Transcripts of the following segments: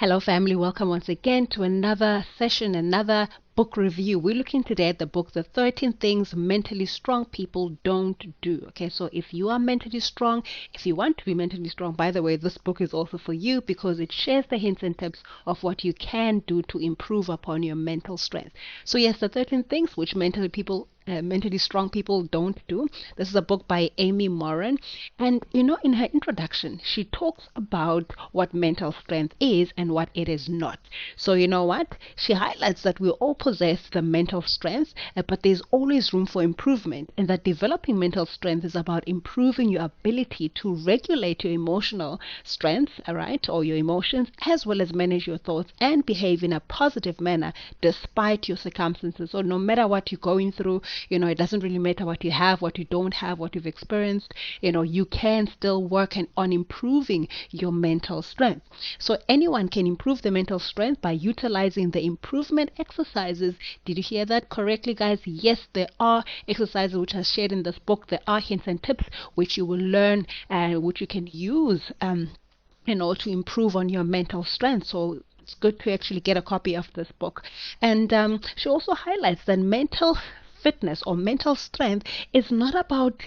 Hello, family. Welcome once again to another session, another book review. We're looking today at the book, The 13 Things Mentally Strong People Don't Do. Okay, so if you are mentally strong, if you want to be mentally strong, by the way, this book is also for you because it shares the hints and tips of what you can do to improve upon your mental strength. So, yes, The 13 Things which mentally strong people don't do. This is a book by Amy Moran. And in her introduction, she talks about what mental strength is and what it is not. So, you know what? She highlights that we all possess the mental strength, but there's always room for improvement. And that developing mental strength is about improving your ability to regulate your emotional strength, all right, or your emotions, as well as manage your thoughts and behave in a positive manner despite your circumstances. So, no matter what you're going through, it doesn't really matter what you have, what you don't have, what you've experienced, you can still work on improving your mental strength. So anyone can improve the mental strength by utilizing the improvement exercises. Did you hear that correctly, guys? Yes, there are exercises which are shared in this book. There are hints and tips which you will learn and which you can use to improve on your mental strength. So it's good to actually get a copy of this book. And she also highlights that mental fitness or mental strength is not about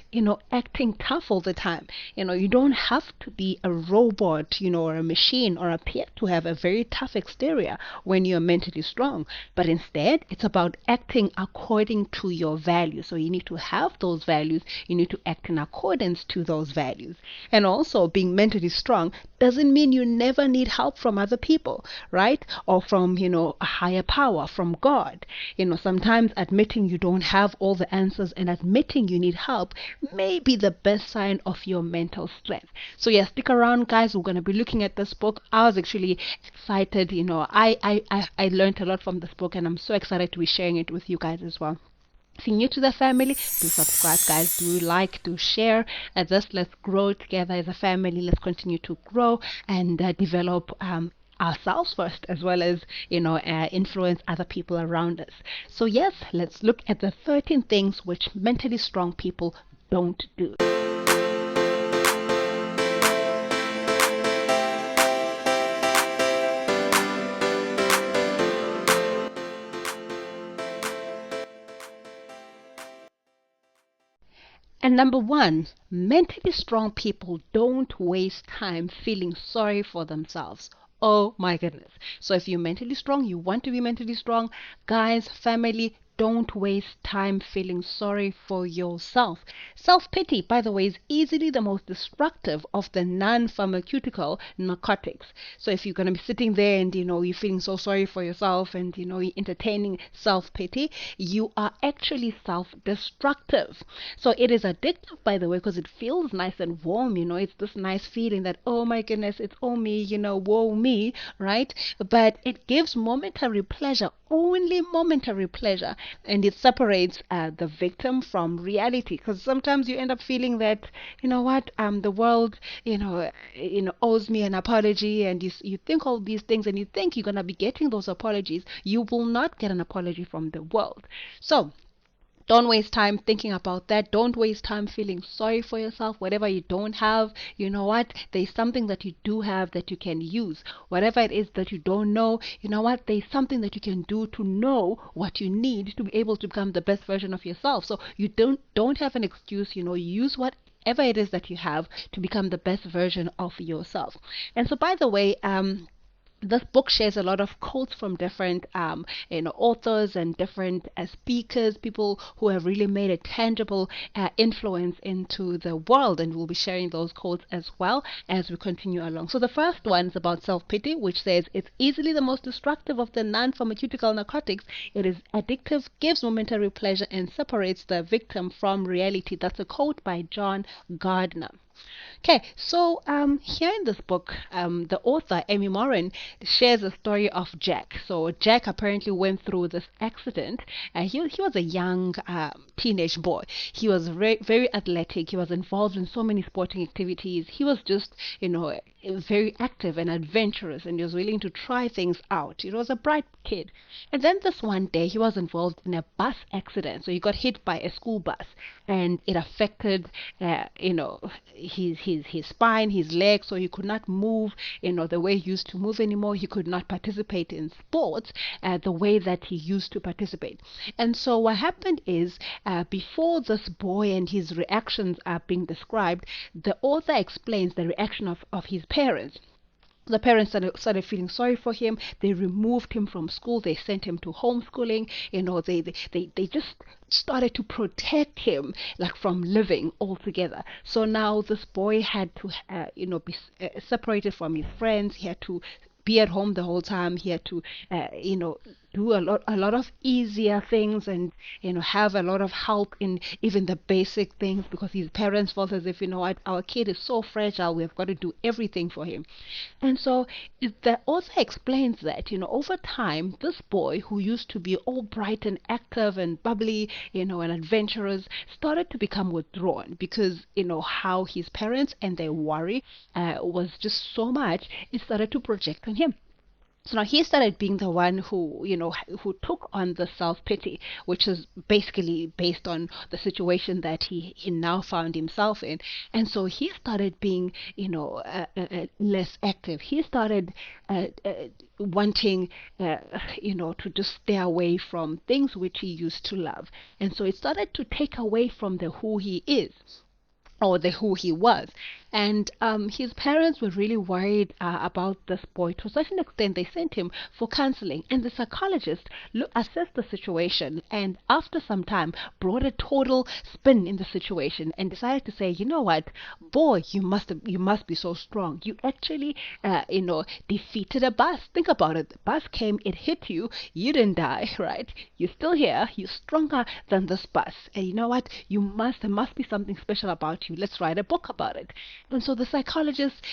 acting tough all the time. You don't have to be a robot, or a machine, or appear to have a very tough exterior when you're mentally strong, but instead it's about acting according to your values. So you need to have those values, you need to act in accordance to those values. And also, being mentally strong doesn't mean you never need help from other people, right? Or from a higher power, from God. Sometimes admitting you don't have all the answers and admitting you need help may be the best sign of your mental strength. So yeah, stick around, guys. We're going to be looking at this book. I was actually excited. I learned a lot from this book, and I'm so excited to be sharing it with you guys as well. If you're new to the family, do subscribe, guys. Do like, do share. Let's grow together as a family. Let's continue to grow and develop ourselves first, as well as influence other people around us. So yes, let's look at the 13 things which mentally strong people don't do. And number one, mentally strong people don't waste time feeling sorry for themselves. Oh my goodness. So if you're mentally strong, you want to be mentally strong, guys, family, don't waste time feeling sorry for yourself. Self-pity, by the way, is easily the most destructive of the non-pharmaceutical narcotics. So if you're going to be sitting there and you're feeling so sorry for yourself and you're entertaining self-pity, you are actually self-destructive. So it is addictive, by the way, because it feels nice and warm. It's this nice feeling that, oh my goodness, it's all me, woe me, right? But it gives momentary pleasure, only momentary pleasure, and it separates the victim from reality, because sometimes you end up feeling that the world owes me an apology, and you think all these things and you think you're going to be getting those apologies. You will not get an apology from the world. So don't waste time thinking about that. Don't waste time feeling sorry for yourself. Whatever you don't have, there's something that you do have that you can use. Whatever it is that you don't know, there's something that you can do to know what you need to be able to become the best version of yourself. So you don't have an excuse. Use whatever it is that you have to become the best version of yourself. And so, by the way, this book shares a lot of quotes from different authors and different speakers, people who have really made a tangible influence into the world, and we'll be sharing those quotes as well as we continue along. So the first one is about self-pity, which says it's easily the most destructive of the non-pharmaceutical narcotics. It is addictive, gives momentary pleasure, and separates the victim from reality. That's a quote by John Gardner. Okay, so here in this book, the author, Amy Moran, shares a story of Jack. So Jack apparently went through this accident. He was a young teenage boy. He was very, very athletic. He was involved in so many sporting activities. He was just, very active and adventurous, and he was willing to try things out. He was a bright kid. And then this one day, he was involved in a bus accident. So he got hit by a school bus, and it affected, his spine, his legs, so he could not move, the way he used to move anymore. He could not participate in sports the way that he used to participate. And so what happened is, before this boy and his reactions are being described, the author explains the reaction of his parents. The parents started feeling sorry for him. They removed him from school. They sent him to homeschooling. They just started to protect him, like, from living altogether. So now this boy had to be separated from his friends. He had to be at home the whole time. He had to do a lot of easier things, and have a lot of help in even the basic things, because his parents felt as if, what, our kid is so fragile, we've got to do everything for him. And so the author explains that, over time, this boy who used to be all bright and active and bubbly, and adventurous, started to become withdrawn, because, how his parents and their worry was just so much, it started to project on him. So now he started being the one who took on the self-pity, which is basically based on the situation that he now found himself in. And so he started being, less active. He started wanting, to just stay away from things which he used to love. And so it started to take away from the who he is, or the who he was. And his parents were really worried about this boy. To such an extent, they sent him for counseling. And the psychologist assessed the situation, and after some time brought a total spin in the situation, and decided to say, you know what, boy, you must be so strong. You actually defeated a bus. Think about it. The bus came, it hit you, you didn't die, right? You're still here. You're stronger than this bus. And you know what? There must be something special about you. Let's write a book about it. And so the psychologist,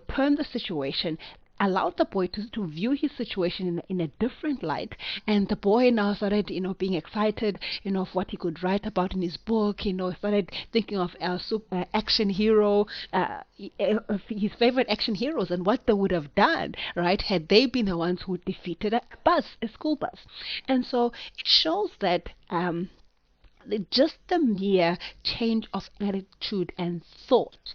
turned the situation, allowed the boy to view his situation in a different light. And the boy now started, being excited, of what he could write about in his book, started thinking of action hero, his favorite action heroes, and what they would have done, right, had they been the ones who defeated a school bus. And so it shows that, just the mere change of attitude and thought,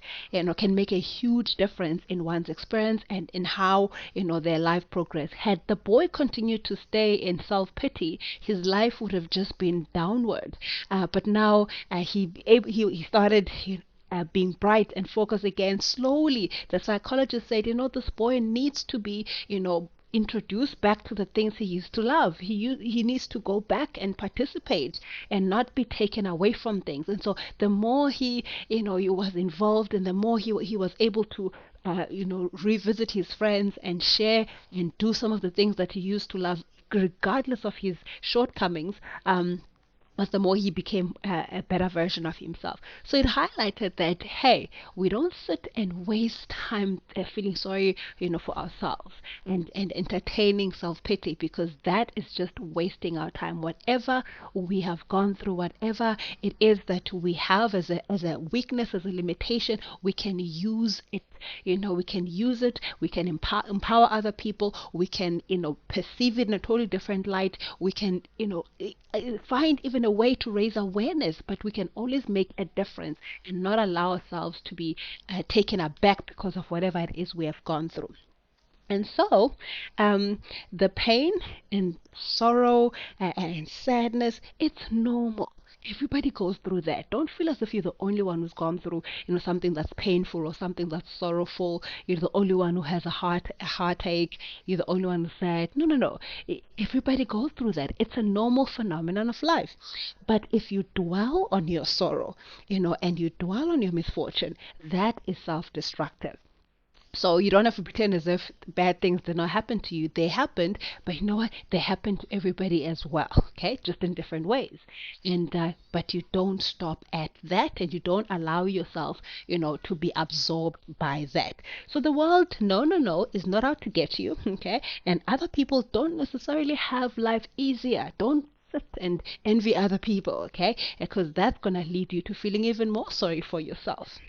can make a huge difference in one's experience and in how, their life progress. Had the boy continued to stay in self-pity, his life would have just been downward. But now he started being bright and focused again. Slowly, the psychologist said, this boy needs to be, introduced back to the things he used to love. He needs to go back and participate and not be taken away from things. And so the more he was involved, and the more he was able to revisit his friends and share and do some of the things that he used to love, regardless of his shortcomings, was the more he became a better version of himself. So it highlighted that, hey, we don't sit and waste time feeling sorry, for ourselves and entertaining self-pity, because that is just wasting our time. Whatever we have gone through, whatever it is that we have as a weakness, as a limitation, we can use it. We can use it. We can empower other people. We can, perceive it in a totally different light. We can, find even a way to raise awareness, but we can always make a difference and not allow ourselves to be taken aback because of whatever it is we have gone through. And so, the pain and sorrow and sadness, it's normal. Everybody goes through that. Don't feel as if you're the only one who's gone through, something that's painful or something that's sorrowful. You're the only one who has a heartache. You're the only one who's sad. No, no, no. Everybody goes through that. It's a normal phenomenon of life. But if you dwell on your sorrow, and you dwell on your misfortune, that is self-destructive. So you don't have to pretend as if bad things did not happen to you. They happened, but you know what? They happened to everybody as well, okay? Just in different ways. And but you don't stop at that, and you don't allow yourself, to be absorbed by that. So the world, no, is not out to get you, okay? And other people don't necessarily have life easier. Don't sit and envy other people, okay? Because that's going to lead you to feeling even more sorry for yourself.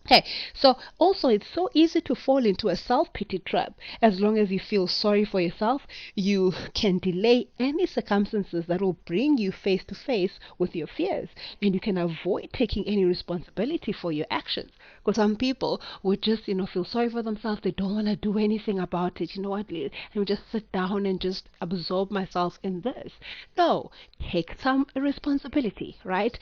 Okay, so also it's so easy to fall into a self-pity trap. As long as you feel sorry for yourself, you can delay any circumstances that will bring you face to face with your fears, and you can avoid taking any responsibility for your actions. Because some people would just, feel sorry for themselves. They don't want to do anything about it. You know what? Let me just sit down and just absorb myself in this. No, take some responsibility, right?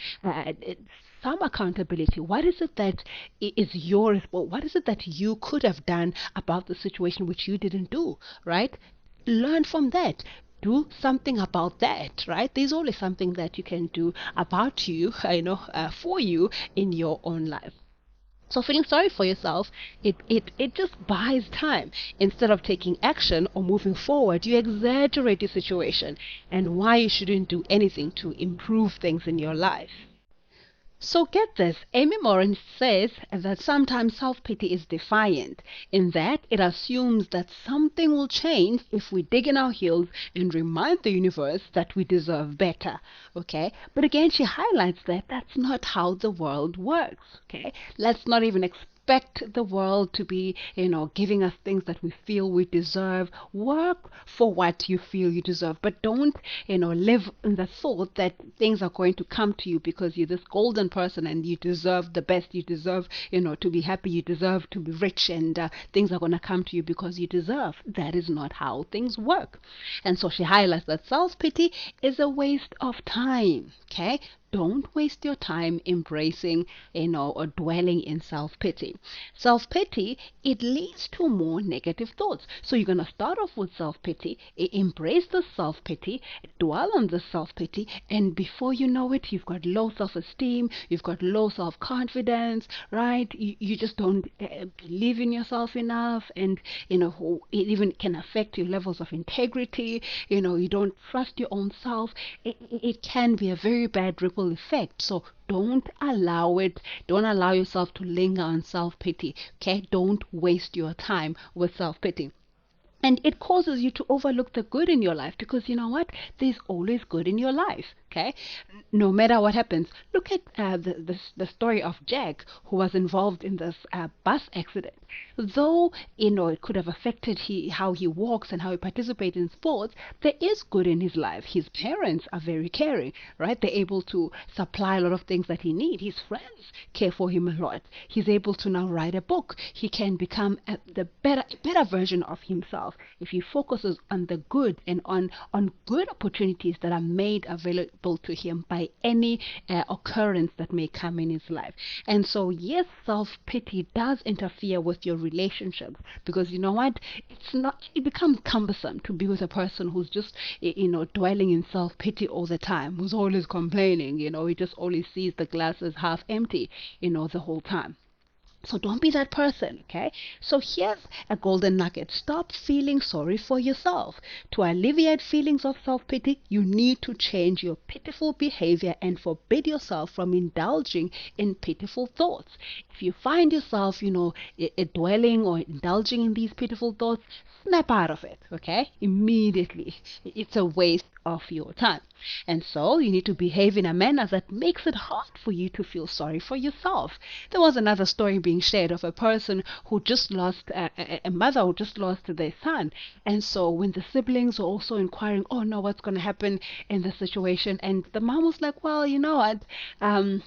Some accountability. What is it that is yours? What is it that you could have done about the situation which you didn't do, right? Learn from that. Do something about that, right? There's always something that you can do about you, for you in your own life. So feeling sorry for yourself, it just buys time. Instead of taking action or moving forward, you exaggerate the situation and why you shouldn't do anything to improve things in your life. So get this, Amy Morin says that sometimes self-pity is defiant, in that it assumes that something will change if we dig in our heels and remind the universe that we deserve better. Okay? But again, she highlights that that's not how the world works. Okay? Let's not even expect the world to be, giving us things that we feel we deserve. Work for what you feel you deserve, but don't, live in the thought that things are going to come to you because you're this golden person and you deserve the best. You deserve, to be happy. You deserve to be rich, and things are going to come to you because you deserve. That is not how things work. And so she highlights that self-pity is a waste of time. Okay? Don't waste your time embracing, or dwelling in self-pity. Self-pity, it leads to more negative thoughts. So you're going to start off with self-pity, embrace the self-pity, dwell on the self-pity, and before you know it, you've got low self-esteem, you've got low self-confidence, right? You just don't believe in yourself enough, and, it even can affect your levels of integrity. You don't trust your own self. It can be a very bad ripple effect. So don't allow it. Don't allow yourself to linger on self-pity. Okay? Don't waste your time with self-pity. And it causes you to overlook the good in your life, because you know what? There's always good in your life. Okay? No matter what happens. Look at the story of Jack, who was involved in this bus accident. Though, it could have affected how he walks and how he participates in sports, there is good in his life. His parents are very caring, right? They're able to supply a lot of things that he needs. His friends care for him a lot. He's able to now write a book. He can become the better version of himself if he focuses on the good and on good opportunities that are made available to him by any occurrence that may come in his life. And so, yes, self-pity does interfere with your relationships, because you know what? It becomes cumbersome to be with a person who's just, dwelling in self-pity all the time, who's always complaining, he just always sees the glass as half empty, the whole time. So don't be that person, okay? So here's a golden nugget. Stop feeling sorry for yourself. To alleviate feelings of self-pity, you need to change your pitiful behavior and forbid yourself from indulging in pitiful thoughts. If you find yourself, dwelling or indulging in these pitiful thoughts, snap out of it, okay? Immediately. It's a waste of your time. And so you need to behave in a manner that makes it hard for you to feel sorry for yourself. There was another story being shared of a person who just lost a mother who just lost their son. And so when the siblings were also inquiring, oh no, what's going to happen in the situation? And the mom was like, well, you know what?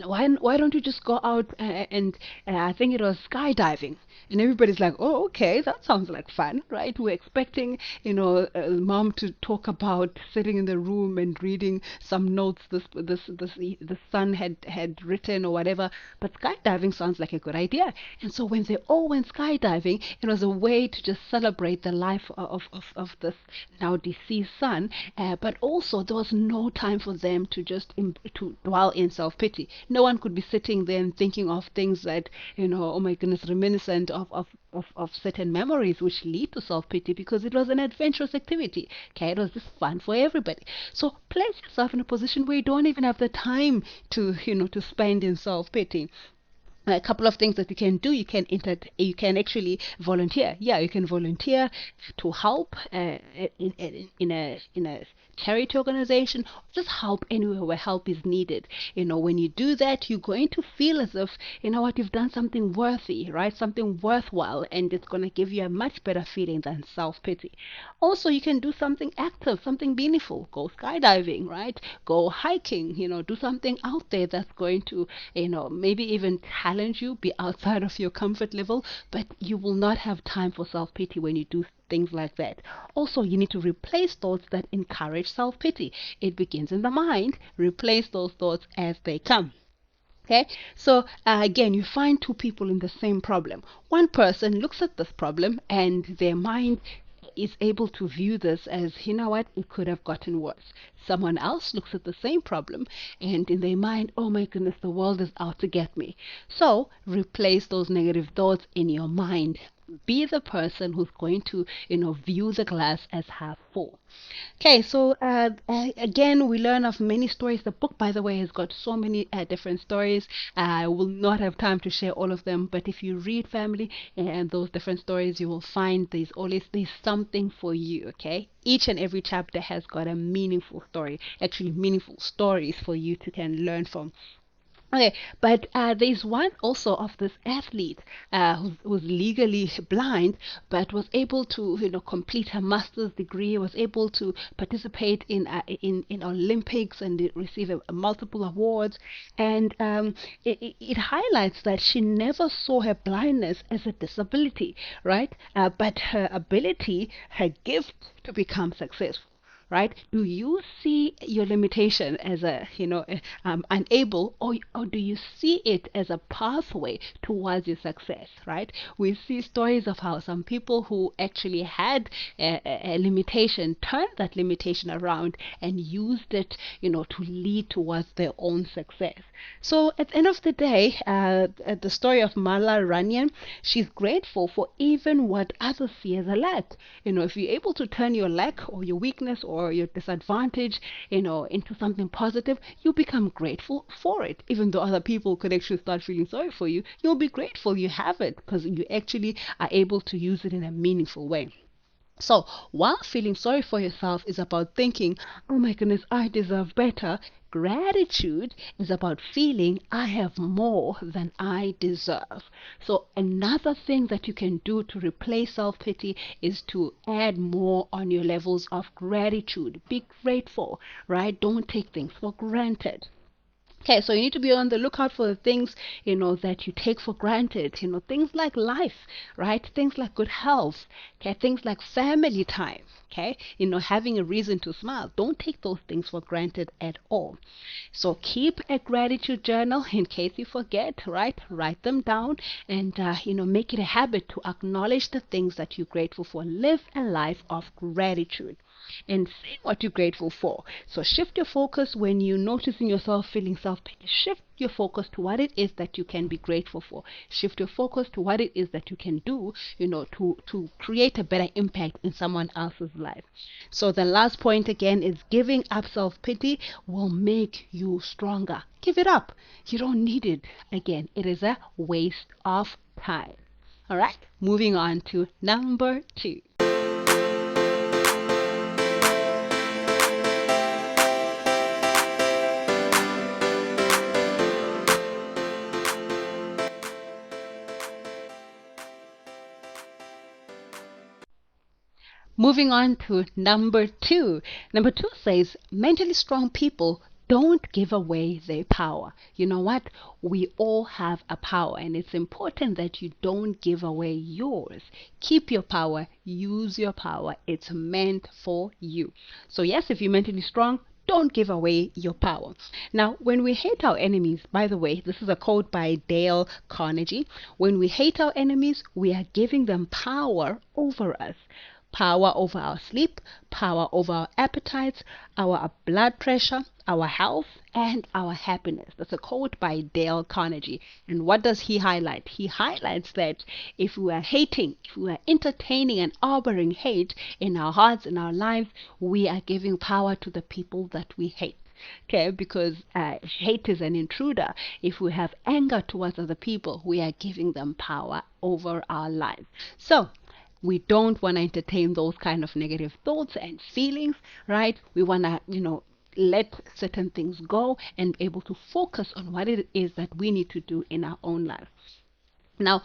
Why don't you just go out and I think it was skydiving, and everybody's like, oh, okay, that sounds like fun, right? We're expecting, mom to talk about sitting in the room and reading some notes the son had written or whatever, but skydiving sounds like a good idea. And so when they all went skydiving, it was a way to just celebrate the life of this now deceased son, but also there was no time for them to just to dwell in self-pity. No one could be sitting there and thinking of things that, oh my goodness, reminiscent of certain memories which lead to self-pity, because it was an adventurous activity. Okay, it was just fun for everybody. So place yourself in a position where you don't even have the time to, to spend in self-pity. a couple of things that you can do. You can actually volunteer. Yeah, you can volunteer to help in a charity organization. Just help anywhere where help is needed. When you do that, you're going to feel as if what, you've done something worthy, right? Something worthwhile, and it's going to give you a much better feeling than self-pity. Also, you can do something active, something meaningful. Go skydiving, right? Go hiking. Do something out there that's going to maybe even challenge you, be outside of your comfort level, but you will not have time for self-pity when you do things like that. Also, you need to replace thoughts that encourage self-pity. It begins in the mind. Replace those thoughts as they come. Okay, so again, you find two people in the same problem. One person looks at this problem and their mind is able to view this as, what, it could have gotten worse. Someone else looks at the same problem and in their mind, oh my goodness, the world is out to get me. So replace those negative thoughts in your mind. Be the person who's going to, view the glass as half full. Okay, so again, we learn of many stories. The book, by the way, has got so many different stories. I will not have time to share all of them, but if you read family and those different stories, you will find there's something for you. Okay, each and every chapter has got a meaningful story, actually meaningful stories for you to can learn from. Okay, but there's one also of this athlete who's legally blind, but was able to, complete her master's degree, was able to participate in Olympics and receive multiple awards, and it highlights that she never saw her blindness as a disability, right? But her ability, her gift to become successful. Right? Do you see your limitation as unable, or do you see it as a pathway towards your success? Right? We see stories of how some people who actually had a limitation turned that limitation around and used it, to lead towards their own success. So at the end of the day, at the story of Mala Ranyan, she's grateful for even what others see as a lack. If you're able to turn your lack or your weakness or your disadvantage, into something positive, you become grateful for it. Even though other people could actually start feeling sorry for you, you'll be grateful you have it because you actually are able to use it in a meaningful way. So, while feeling sorry for yourself is about thinking, oh my goodness, I deserve better, gratitude is about feeling I have more than I deserve. So, another thing that you can do to replace self pity is to add more on your levels of gratitude. Be grateful, right? Don't take things for granted. Okay, so you need to be on the lookout for the things, that you take for granted, things like life, right? Things like good health, okay? Things like family time, okay? Having a reason to smile. Don't take those things for granted at all. So keep a gratitude journal in case you forget, right? Write them down and, make it a habit to acknowledge the things that you're grateful for. Live a life of gratitude and say what you're grateful for. So shift your focus when you noticing yourself feeling self-pity. Shift your focus to what it is that you can be grateful for. Shift your focus to what it is that you can do, to create a better impact in someone else's life. So the last point again is giving up self-pity will make you stronger. Give it up. You don't need it. Again, it is a waste of time. All right, moving on to number 2. Moving on to number 2. Number 2 says mentally strong people don't give away their power. You know what? We all have a power, and it's important that you don't give away yours. Keep your power, use your power. It's meant for you. So, yes, if you're mentally strong, don't give away your power. Now, when we hate our enemies, by the way, this is a quote by Dale Carnegie. When we hate our enemies, we are giving them power over us. Power over our sleep, power over our appetites, our blood pressure, our health, and our happiness. That's a quote by Dale Carnegie. And what does he highlight? He highlights that if we are hating, if we are entertaining and harboring hate in our hearts, in our lives, we are giving power to the people that we hate. Okay, because hate is an intruder. If we have anger towards other people, we are giving them power over our lives. So we don't want to entertain those kind of negative thoughts and feelings, right? We want to, let certain things go and be able to focus on what it is that we need to do in our own life. Now,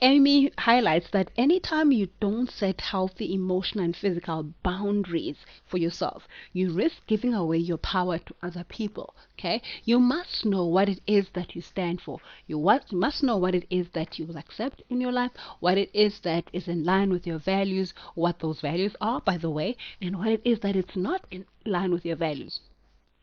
Amy highlights that anytime you don't set healthy emotional and physical boundaries for yourself, you risk giving away your power to other people. Okay, you must know what it is that you stand for. You must know what it is that you will accept in your life, what it is that is in line with your values, what those values are, by the way, and what it is that it's not in line with your values,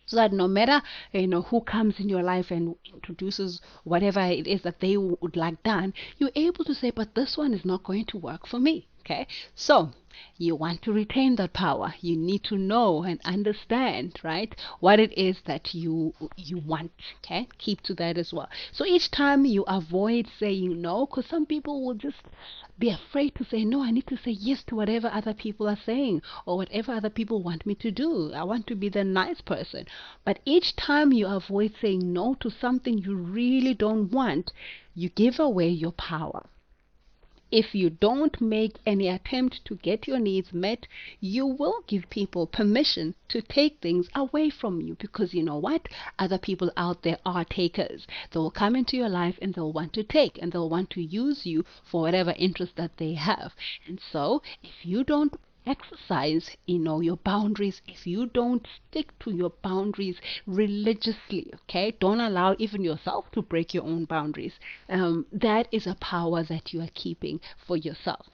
so that no matter who comes in your life and introduces whatever it is that they would like done, you're able to say, but this one is not going to work for me. Okay, so you want to retain that power. You need to know and understand, right, what it is that you want. Okay, keep to that as well. So each time you avoid saying no, because some people will just be afraid to say no. I need to say yes to whatever other people are saying or whatever other people want me to do. I want to be the nice person. But each time you avoid saying no to something you really don't want, you give away your power. If you don't make any attempt to get your needs met, you will give people permission to take things away from you, because you know what? Other people out there are takers. They will come into your life and they'll want to take and they'll want to use you for whatever interest that they have. And so if you don't exercise your boundaries, if you don't stick to your boundaries religiously, okay, don't allow even yourself to break your own boundaries, that is a power that you are keeping for yourself.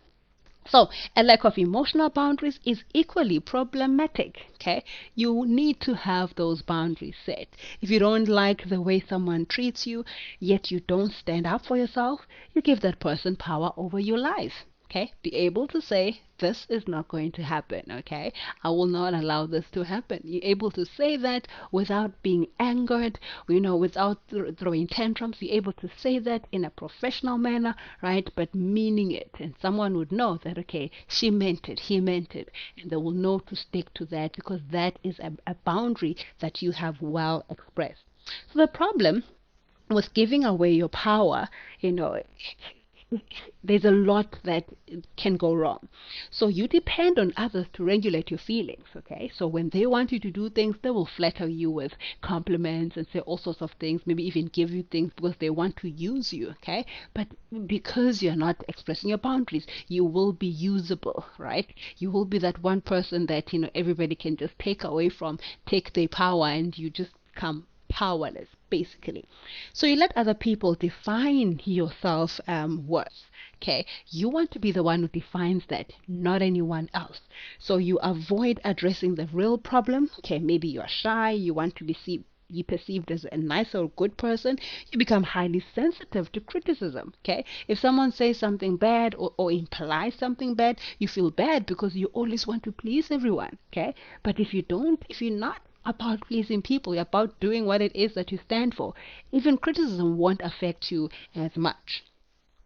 So, a lack of emotional boundaries is equally problematic. Okay, you need to have those boundaries set. If you don't like the way someone treats you, yet you don't stand up for yourself, you give that person power over your life. Okay, be able to say, this is not going to happen. Okay, I will not allow this to happen. You're able to say that without being angered, without throwing tantrums. You're able to say that in a professional manner, right, but meaning it. And someone would know that, okay, she meant it, he meant it, and they will know to stick to that, because that is a boundary that you have well expressed. So the problem with giving away your power, there's a lot that can go wrong. So you depend on others to regulate your feelings, okay? So when they want you to do things, they will flatter you with compliments and say all sorts of things, maybe even give you things because they want to use you, okay? But because you're not expressing your boundaries, you will be usable, right? You will be that one person that, everybody can just take away from, take their power, and you just become powerless, basically. So you let other people define your self worth. Okay, you want to be the one who defines that, not anyone else. So you avoid addressing the real problem. Okay, maybe you're shy, you want to be perceived as a nice or good person. You become highly sensitive to criticism. Okay, if someone says something bad or implies something bad, you feel bad because you always want to please everyone. Okay, but if you're not about pleasing people, you're about doing what it is that you stand for, even criticism won't affect you as much.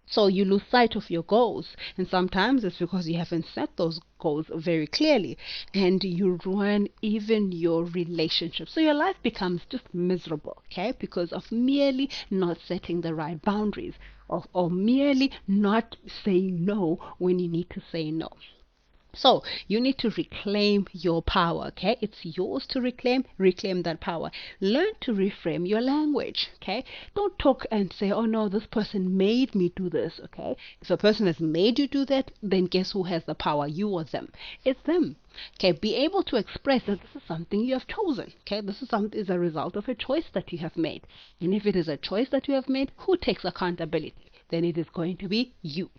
So you lose sight of your goals, and sometimes it's because you haven't set those goals very clearly, and you ruin even your relationship. So your life becomes just miserable, okay, because of merely not setting the right boundaries, or merely not saying no when you need to say no. So you need to reclaim your power, okay? It's yours to reclaim. Reclaim that power. Learn to reframe your language, okay? Don't talk and say, oh no, this person made me do this, okay? If a person has made you do that, then guess who has the power? You or them? It's them. Okay, be able to express that this is something you have chosen. Okay, this is a result of a choice that you have made. And if it is a choice that you have made, who takes accountability? Then it is going to be you.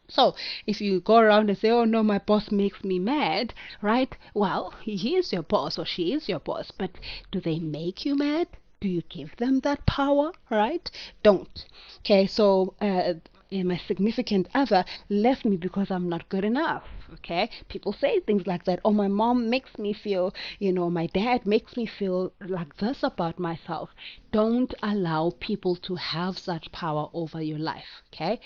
So if you go around and say, oh no, my boss makes me mad, right? Well, he is your boss or she is your boss, but do they make you mad? Do you give them that power, right? Don't. Okay, so my significant other left me because I'm not good enough. Okay, people say things like that. Oh, my mom makes me feel, my dad makes me feel like this about myself. Don't allow people to have such power over your life. Okay,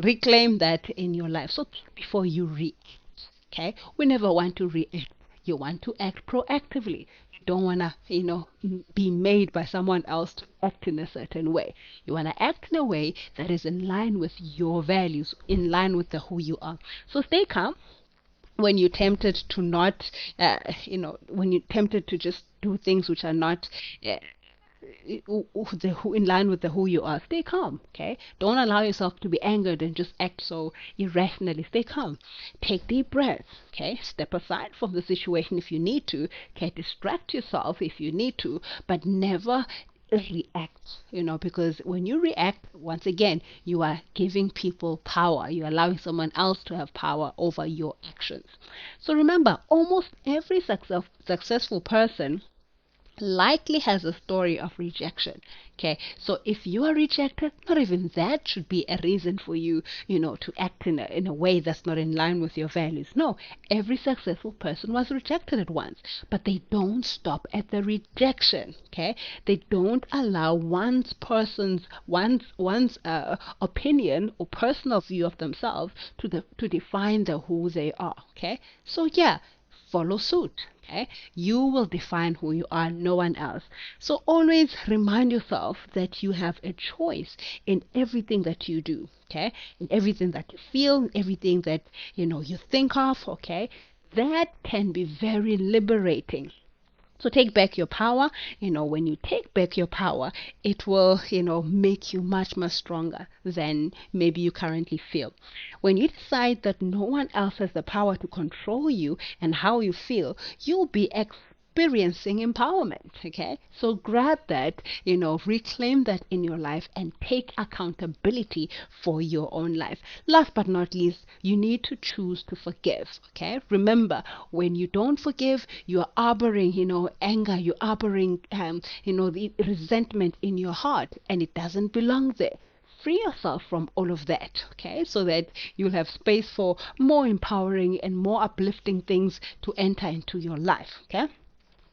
reclaim that in your life. So think before you react. Okay, we never want to react. You want to act proactively. don't want to, be made by someone else to act in a certain way. You want to act in a way that is in line with your values, in line with the who you are. So stay calm when you're tempted to not, when you're tempted to just do things which are not uh, in line with the who you are. Stay calm, okay? Don't allow yourself to be angered and just act so irrationally. Stay calm. Take deep breaths, okay? Step aside from the situation if you need to. Okay, distract yourself if you need to, but never react, because when you react, once again, you are giving people power. You're allowing someone else to have power over your actions. So remember, almost every successful person likely has a story of rejection. Okay, so if you are rejected, not even that should be a reason for you, to act in a way that's not in line with your values. No, every successful person was rejected at once, but they don't stop at the rejection. Okay, they don't allow one's opinion or personal view of themselves to define who they are. Okay, so yeah, follow suit. Okay, you will define who you are, no one else. So always remind yourself that you have a choice in everything that you do. Okay, in everything that you feel, everything that you think of. Okay, that can be very liberating. So take back your power. When you take back your power, it will, make you much, much stronger than maybe you currently feel. When you decide that no one else has the power to control you and how you feel, you'll be experiencing empowerment. Okay, so grab that, reclaim that in your life and take accountability for your own life. Last but not least, you need to choose to forgive. Okay, remember, when you don't forgive, you are harboring, anger, you're harboring, the resentment in your heart, and it doesn't belong there. Free yourself from all of that, okay, so that you'll have space for more empowering and more uplifting things to enter into your life. Okay,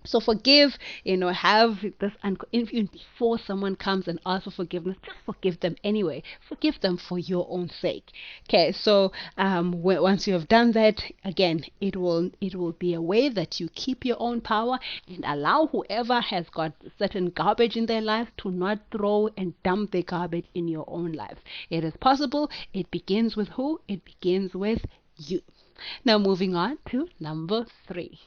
so forgive, have this, and even before someone comes and asks for forgiveness, just forgive them anyway. Forgive them for your own sake. Okay, so once you have done that, again, it will be a way that you keep your own power and allow whoever has got certain garbage in their life to not throw and dump their garbage in your own life. It is possible. It begins with who? It begins with you. Now moving on to number 3.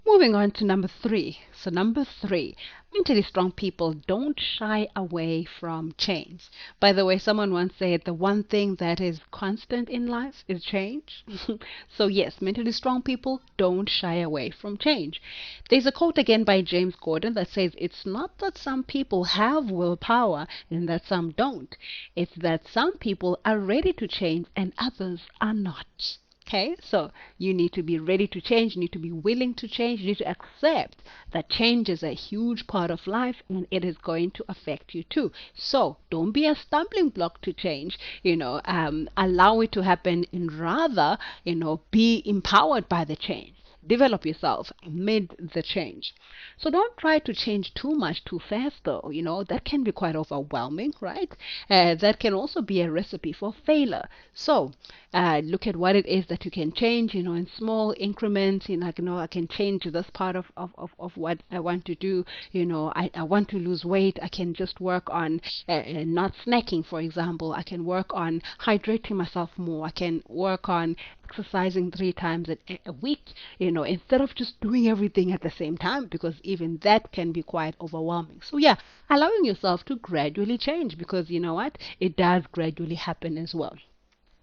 Moving on to number 3. So number 3, mentally strong people don't shy away from change. By the way, someone once said the one thing that is constant in life is change. So yes, mentally strong people don't shy away from change. There's a quote again by James Gordon that says, it's not that some people have willpower and that some don't. It's that some people are ready to change and others are not. Okay, so you need to be ready to change, you need to be willing to change, you need to accept that change is a huge part of life and it is going to affect you too. So don't be a stumbling block to change, allow it to happen and rather, be empowered by the change. Develop yourself amid the change. So don't try to change too much too fast though. That can be quite overwhelming, right? That can also be a recipe for failure. So look at what it is that you can change, in small increments. I can change this part of what I want to do. I want to lose weight. I can just work on not snacking, for example. I can work on hydrating myself more. I can work on exercising 3 times a week, instead of just doing everything at the same time, because even that can be quite overwhelming. So yeah, allowing yourself to gradually change, because you know what, it does gradually happen as well.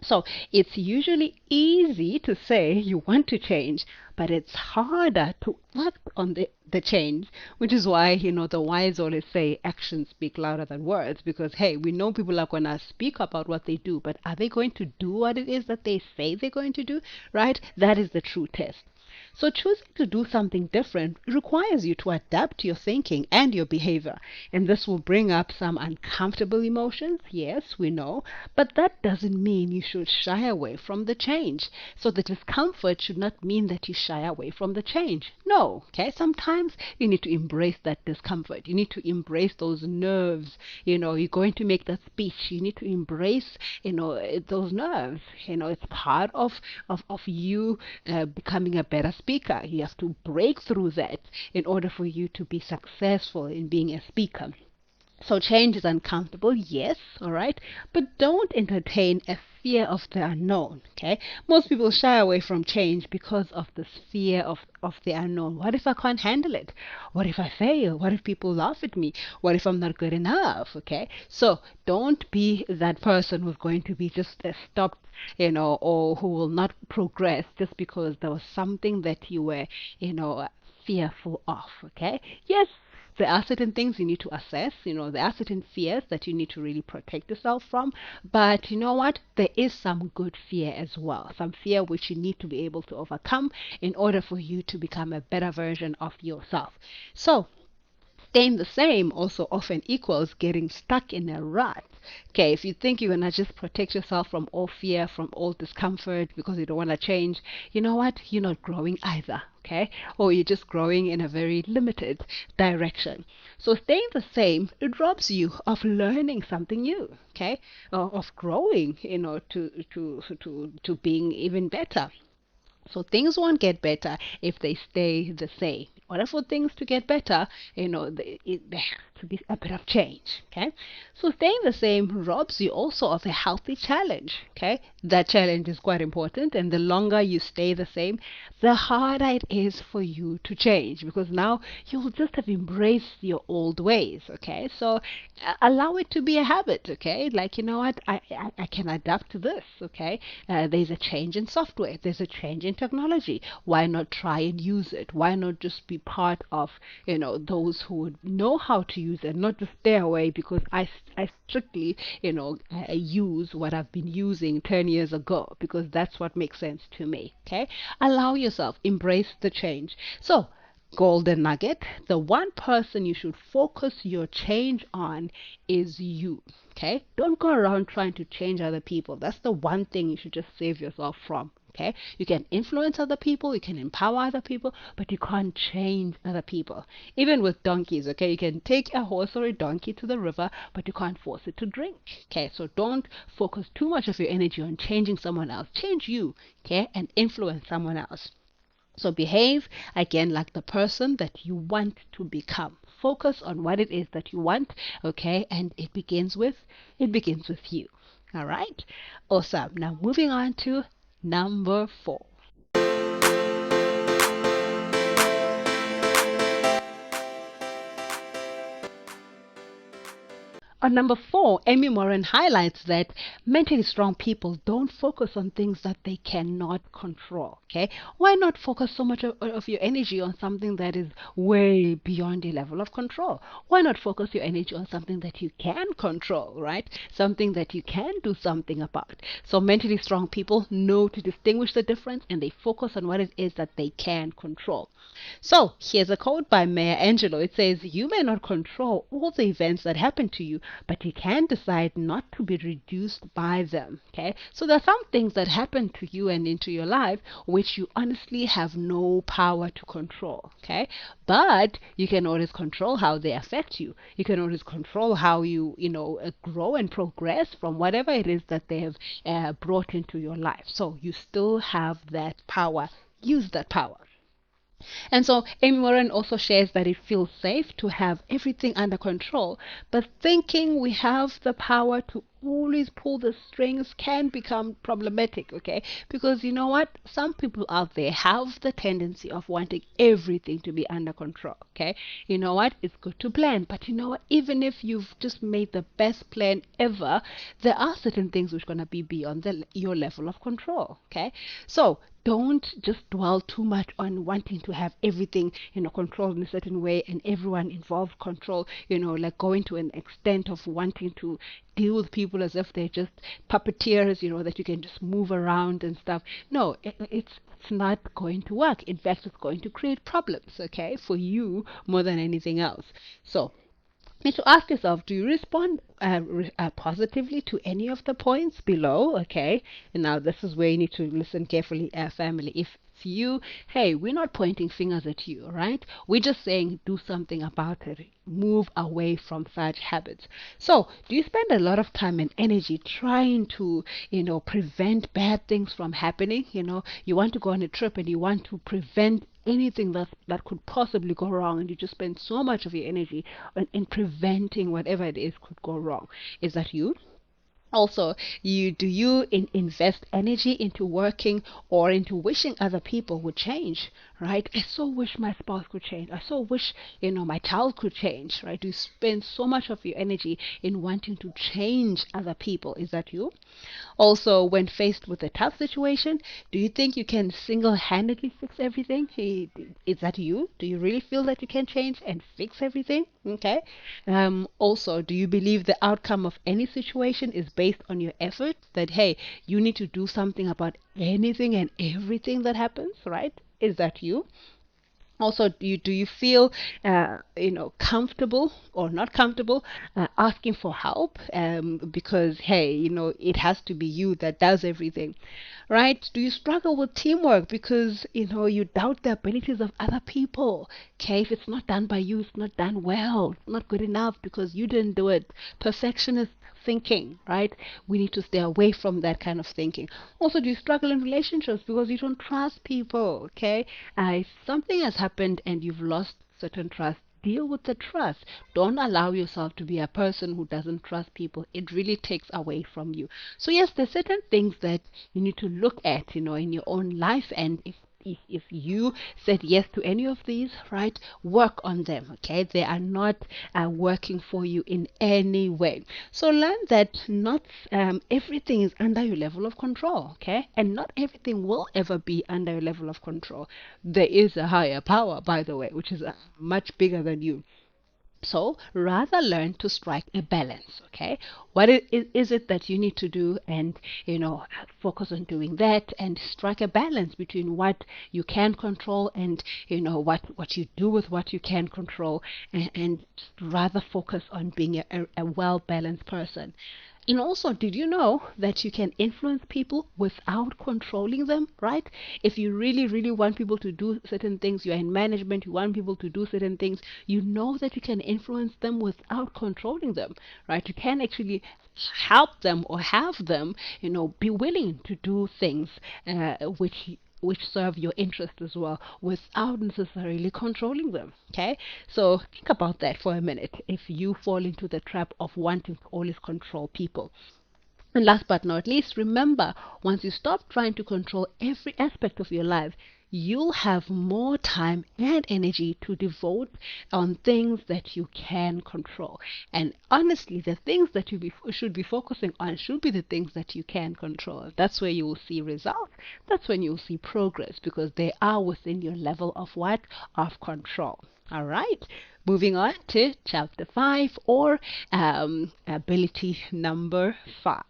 So it's usually easy to say you want to change, but it's harder to act on the change, which is why, the wise always say actions speak louder than words, because, hey, we know people are going to speak about what they do, but are they going to do what it is that they say they're going to do, right? That is the true test. So choosing to do something different requires you to adapt your thinking and your behavior. And this will bring up some uncomfortable emotions. Yes, we know. But that doesn't mean you should shy away from the change. So the discomfort should not mean that you shy away from the change. No, okay? Sometimes you need to embrace that discomfort. You need to embrace those nerves. You're going to make that speech. You need to embrace, those nerves. It's part of you becoming a better speaker. You have to break through that in order for you to be successful in being a speaker. So change is uncomfortable, yes, all right, but don't entertain a fear of the unknown, okay? Most people shy away from change because of this fear of the unknown. What if I can't handle it? What if I fail? What if people laugh at me? What if I'm not good enough, okay? So don't be that person who's going to be just stopped, or who will not progress just because there was something that you were, fearful of, okay? Yes, there are certain things you need to assess. There are certain fears that you need to really protect yourself from. But you know what? There is some good fear as well. Some fear which you need to be able to overcome in order for you to become a better version of yourself. So, staying the same also often equals getting stuck in a rut. Okay, if you think you're gonna just protect yourself from all fear, from all discomfort because you don't want to change, you know what? You're not growing either. Okay, or you're just growing in a very limited direction. So staying the same, it robs you of learning something new. Okay, of growing, to being even better. So things won't get better if they stay the same. In order for things to get better, there has to be a bit of change. Okay, so staying the same robs you also of a healthy challenge. Okay, that challenge is quite important, and the longer you stay the same, the harder it is for you to change because now you'll just have embraced your old ways. Okay, so allow it to be a habit. Okay, like what, I can adapt to this. Okay, there's a change in software. There's a change in technology. Why not try and use it? Why not just be part of, those who would know how to use it, not just stay away because I strictly, use what I've been using 10 years ago because that's what makes sense to me. Okay? Allow yourself, embrace the change. So, golden nugget, the one person you should focus your change on is you. Okay, don't go around trying to change other people. That's the one thing you should just save yourself from. Okay, you can influence other people, you can empower other people, but you can't change other people. Even with donkeys, okay, you can take a horse or a donkey to the river, but you can't force it to drink. Okay, so don't focus too much of your energy on changing someone else. Change you, okay, and influence someone else. So behave again like the person that you want to become. Focus on what it is that you want, okay? And it begins with you. All right? Awesome. Now moving on to number 4. On number 4, Amy Morin highlights that mentally strong people don't focus on things that they cannot control. Okay, why not focus so much of your energy on something that is way beyond your level of control? Why not focus your energy on something that you can control, right? Something that you can do something about. So mentally strong people know to distinguish the difference and they focus on what it is that they can control. So here's a quote by Maya Angelou. It says, "You may not control all the events that happen to you, but you can decide not to be reduced by them." Okay, so there are some things that happen to you and into your life which you honestly have no power to control. Okay, but you can always control how they affect you. You can always control how you grow and progress from whatever it is that they have brought into your life. So you still have that power. Use that power. And so Amy Moran also shares that it feels safe to have everything under control, but thinking we have the power to always pull the strings can become problematic, okay? Because you know what? Some people out there have the tendency of wanting everything to be under control, okay? You know what? It's good to plan, but you know what? Even if you've just made the best plan ever, there are certain things which are going to be beyond your level of control, okay? So don't just dwell too much on wanting to have everything controlled in a certain way and everyone involved control, like going to an extent of wanting to deal with people as if they're just puppeteers, that you can just move around and stuff. No, it's that's not going to work. In fact, it's going to create problems, okay, for you more than anything else. So need to ask yourself, do you respond positively to any of the points below? Okay, and now this is where you need to listen carefully, family. If it's you, hey, we're not pointing fingers at you, right? We're just saying do something about it. Move away from such habits. So, do you spend a lot of time and energy trying to, prevent bad things from happening? You want to go on a trip and you want to prevent anything that could possibly go wrong, and you just spend so much of your energy in preventing whatever it is could go wrong. Is that you? Also, do you invest energy into working or into wishing other people would change, right? I so wish my spouse could change. I so wish, my child could change, right? Do you spend so much of your energy in wanting to change other people? Is that you? Also, when faced with a tough situation, do you think you can single-handedly fix everything? Is that you? Do you really feel that you can change and fix everything? Okay. Also, do you believe the outcome of any situation is based on your effort? That, hey, you need to do something about anything and everything that happens, right? Is that you? Also, do you feel comfortable or not comfortable asking for help, because hey, it has to be you that does everything, right? Do you struggle with teamwork because you doubt the abilities of other people? Okay, if it's not done by you, it's not done well, it's not good enough because you didn't do it. Perfectionist thinking, right? We need to stay away from that kind of thinking. Also, do you struggle in relationships because you don't trust people? Okay, if something has happened and you've lost certain trust, deal with the trust. Don't allow yourself to be a person who doesn't trust people. It really takes away from you. So yes, there's certain things that you need to look at, in your own life, and if you said yes to any of these, right, work on them. Okay, they are not working for you in any way. So learn that not everything is under your level of control. Okay, and not everything will ever be under your level of control. There is a higher power, by the way, which is much bigger than you. So rather learn to strike a balance, okay? Is it that you need to do, and focus on doing that and strike a balance between what you can control and what you do with what you can control, and rather focus on being a well balanced person. And also, did you know that you can influence people without controlling them, right? If you really, really want people to do certain things, you're in management, you want people to do certain things, you know that you can influence them without controlling them, right? You can actually help them or have them, be willing to do things which serve your interest as well without necessarily controlling them. Okay, so think about that for a minute if you fall into the trap of wanting to always control people. And last but not least, remember, once you stop trying to control every aspect of your life, you'll have more time and energy to devote on things that you can control. And honestly, the things that should be focusing on should be the things that you can control. That's where you will see results. That's when you'll see progress, because they are within your level of what? Of control. All right. Moving on to chapter 5, or ability number 5.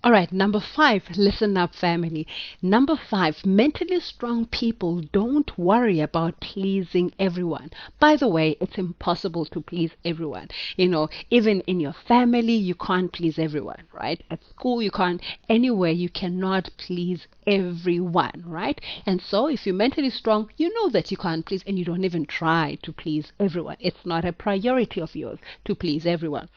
All right, number 5, listen up, family. Number 5, mentally strong people don't worry about pleasing everyone. By the way, it's impossible to please everyone. Even in your family, you can't please everyone, right? At school, you can't. Anywhere, you cannot please everyone, right? And so, if you're mentally strong, you know that you can't please, and you don't even try to please everyone. It's not a priority of yours to please everyone.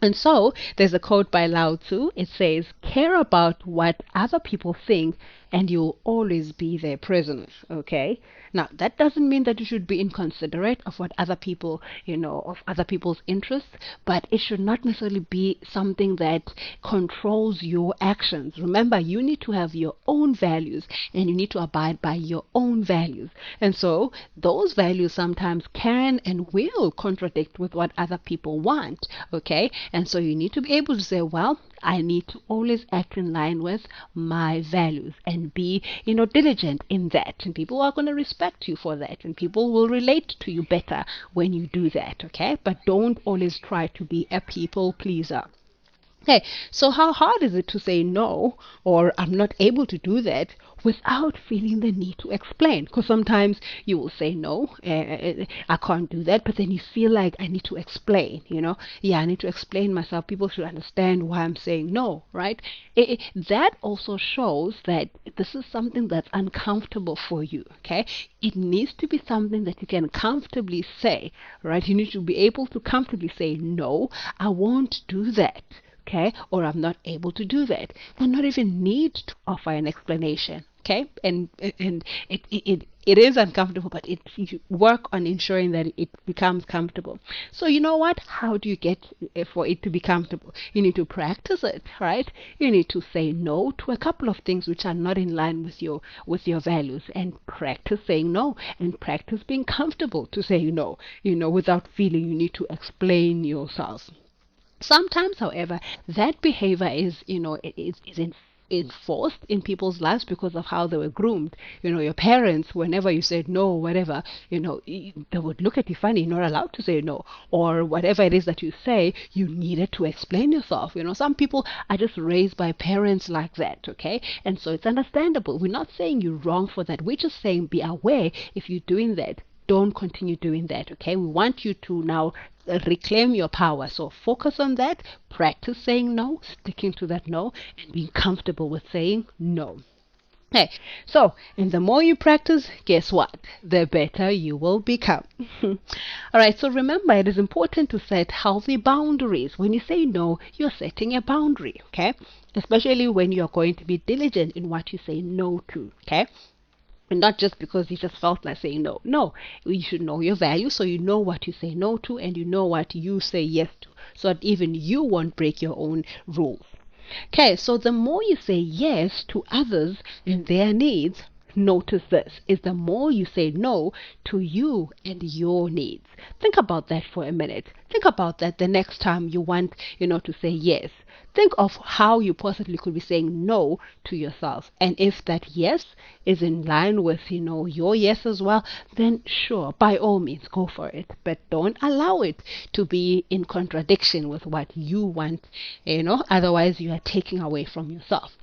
And so there's a quote by Lao Tzu. It says, care about what other people think and you'll always be their prisoner. Okay? Now, that doesn't mean that you should be inconsiderate of what other people, of other people's interests, but it should not necessarily be something that controls your actions. Remember, you need to have your own values and you need to abide by your own values. And so those values sometimes can and will contradict with what other people want. Okay? And so you need to be able to say, well, I need to always act in line with my values and be, diligent in that. And people are going to respect you for that. And people will relate to you better when you do that. Okay. But don't always try to be a people pleaser. Okay, so how hard is it to say no, or I'm not able to do that without feeling the need to explain? Because sometimes you will say no, I can't do that, but then you feel like I need to explain, Yeah, I need to explain myself. People should understand why I'm saying no, right? That also shows that this is something that's uncomfortable for you, okay? It needs to be something that you can comfortably say, right? You need to be able to comfortably say, no, I won't do that. Okay, or I'm not able to do that, and not even need to offer an explanation. Okay, and it is uncomfortable, but you work on ensuring that it becomes comfortable. So you know what? How do you get for it to be comfortable? You need to practice it, right? You need to say no to a couple of things which are not in line with your values, and practice saying no, and practice being comfortable to say no. Without feeling you need to explain yourself. Sometimes, however, that behavior is enforced in people's lives because of how they were groomed. Your parents, whenever you said no, whatever, they would look at you funny. You're not allowed to say no, or whatever it is that you say, you needed to explain yourself. Some people are just raised by parents like that, okay? And so it's understandable. We're not saying you're wrong for that. We're just saying be aware if you're doing that. Don't continue doing that, okay? We want you to now reclaim your power. So focus on that, practice saying no, sticking to that no, and being comfortable with saying no. Okay, so and the more you practice, guess what? The better you will become. All right, so remember, it is important to set healthy boundaries. When you say no, you're setting a boundary, okay? Especially when you're going to be diligent in what you say no to, okay? And not just because you just felt like saying no. No, you should know your value, so you know what you say no to, and you know what you say yes to, so that even you won't break your own rules. Okay, so the more you say yes to others and their needs, notice this, is the more you say no to you and your needs. Think about that for a minute. Think about that the next time you want, to say yes. Think of how you possibly could be saying no to yourself. And if that yes is in line with, your yes as well, then sure, by all means, go for it. But don't allow it to be in contradiction with what you want, otherwise you are taking away from yourself.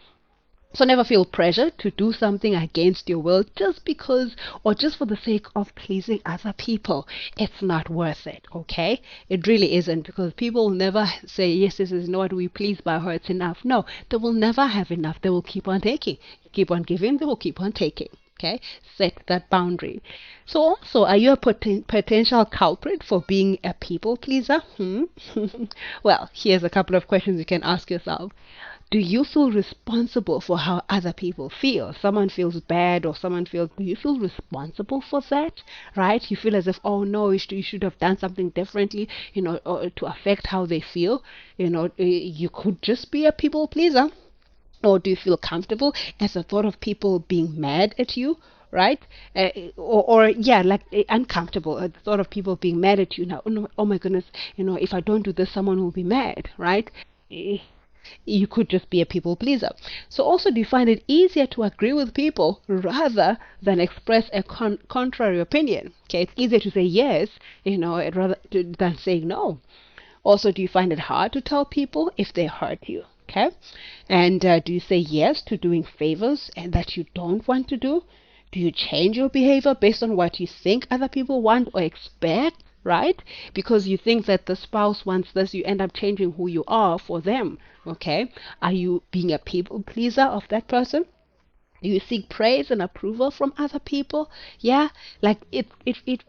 So never feel pressure to do something against your will just because or just for the sake of pleasing other people. It's not worth it, okay? It really isn't, because people will never say, yes, this is not what we please by her, it's enough. No, they will never have enough. They will keep on taking. You keep on giving, they will keep on taking. Okay, set that boundary. So also, are you a potential culprit for being a people pleaser? Well, here's a couple of questions you can ask yourself. Do you feel responsible for how other people feel? Someone feels bad or someone feels, do you feel responsible for that? Right? You feel as if, oh no, you should have done something differently, or to affect how they feel. You could just be a people pleaser. Or do you feel comfortable as the thought of people being mad at you? Right? Or yeah, like uncomfortable at the thought of people being mad at you. Now, oh, no, oh my goodness, if I don't do this, someone will be mad, right? You could just be a people pleaser. So also, do you find it easier to agree with people rather than express a contrary opinion? Okay, it's easier to say yes, than saying no. Also, do you find it hard to tell people if they hurt you? Okay, and do you say yes to doing favors and that you don't want to do? Do you change your behavior based on what you think other people want or expect? Right? Because you think that the spouse wants this, you end up changing who you are for them. Okay? Are you being a people pleaser of that person? Do you seek praise and approval from other people? Yeah, like it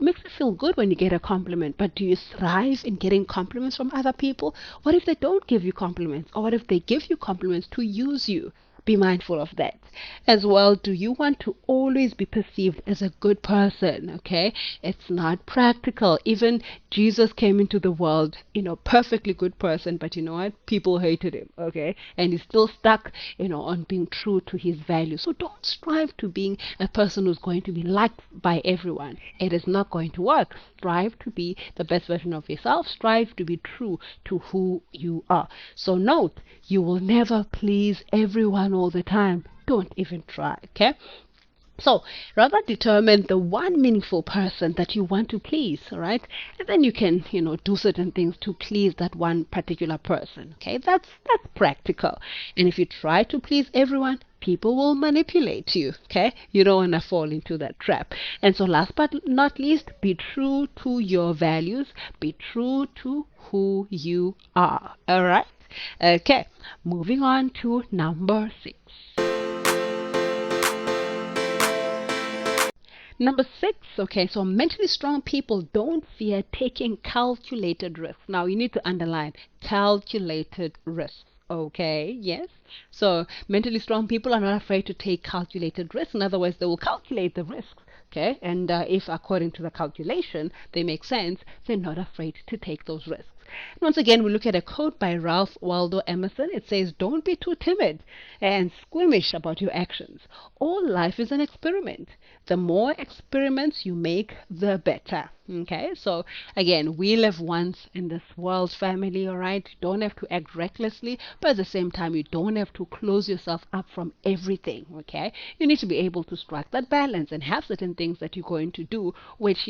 makes you feel good when you get a compliment, but do you thrive in getting compliments from other people? What if they don't give you compliments? Or what if they give you compliments to use you? Be mindful of that. As well, do you want to always be perceived as a good person? Okay, it's not practical. Even Jesus came into the world, perfectly good person, but you know what? People hated him, okay? And he's still stuck, on being true to his values. So don't strive to being a person who's going to be liked by everyone. It is not going to work. Strive to be the best version of yourself. Strive to be true to who you are. So note, you will never please everyone all the time. Don't even try, okay? So rather determine the one meaningful person that you want to please, all right? And then you can, do certain things to please that one particular person. Okay, that's practical. And if you try to please everyone, people will manipulate you. Okay, you don't want to fall into that trap. And so last but not least, be true to your values, be true to who you are. All right. Okay, moving on to number 6. Number 6, okay, so mentally strong people don't fear taking calculated risks. Now, you need to underline calculated risks, okay? Yes. So, mentally strong people are not afraid to take calculated risks. In other words, they will calculate the risks, okay? And if, according to the calculation, they make sense, they're not afraid to take those risks. Once again, we look at a quote by Ralph Waldo Emerson. It says, "Don't be too timid and squeamish about your actions. All life is an experiment. The more experiments you make, the better." Okay, so again, we live once in this world, family, all right? You don't have to act recklessly, but at the same time, you don't have to close yourself up from everything, okay? You need to be able to strike that balance and have certain things that you're going to do which,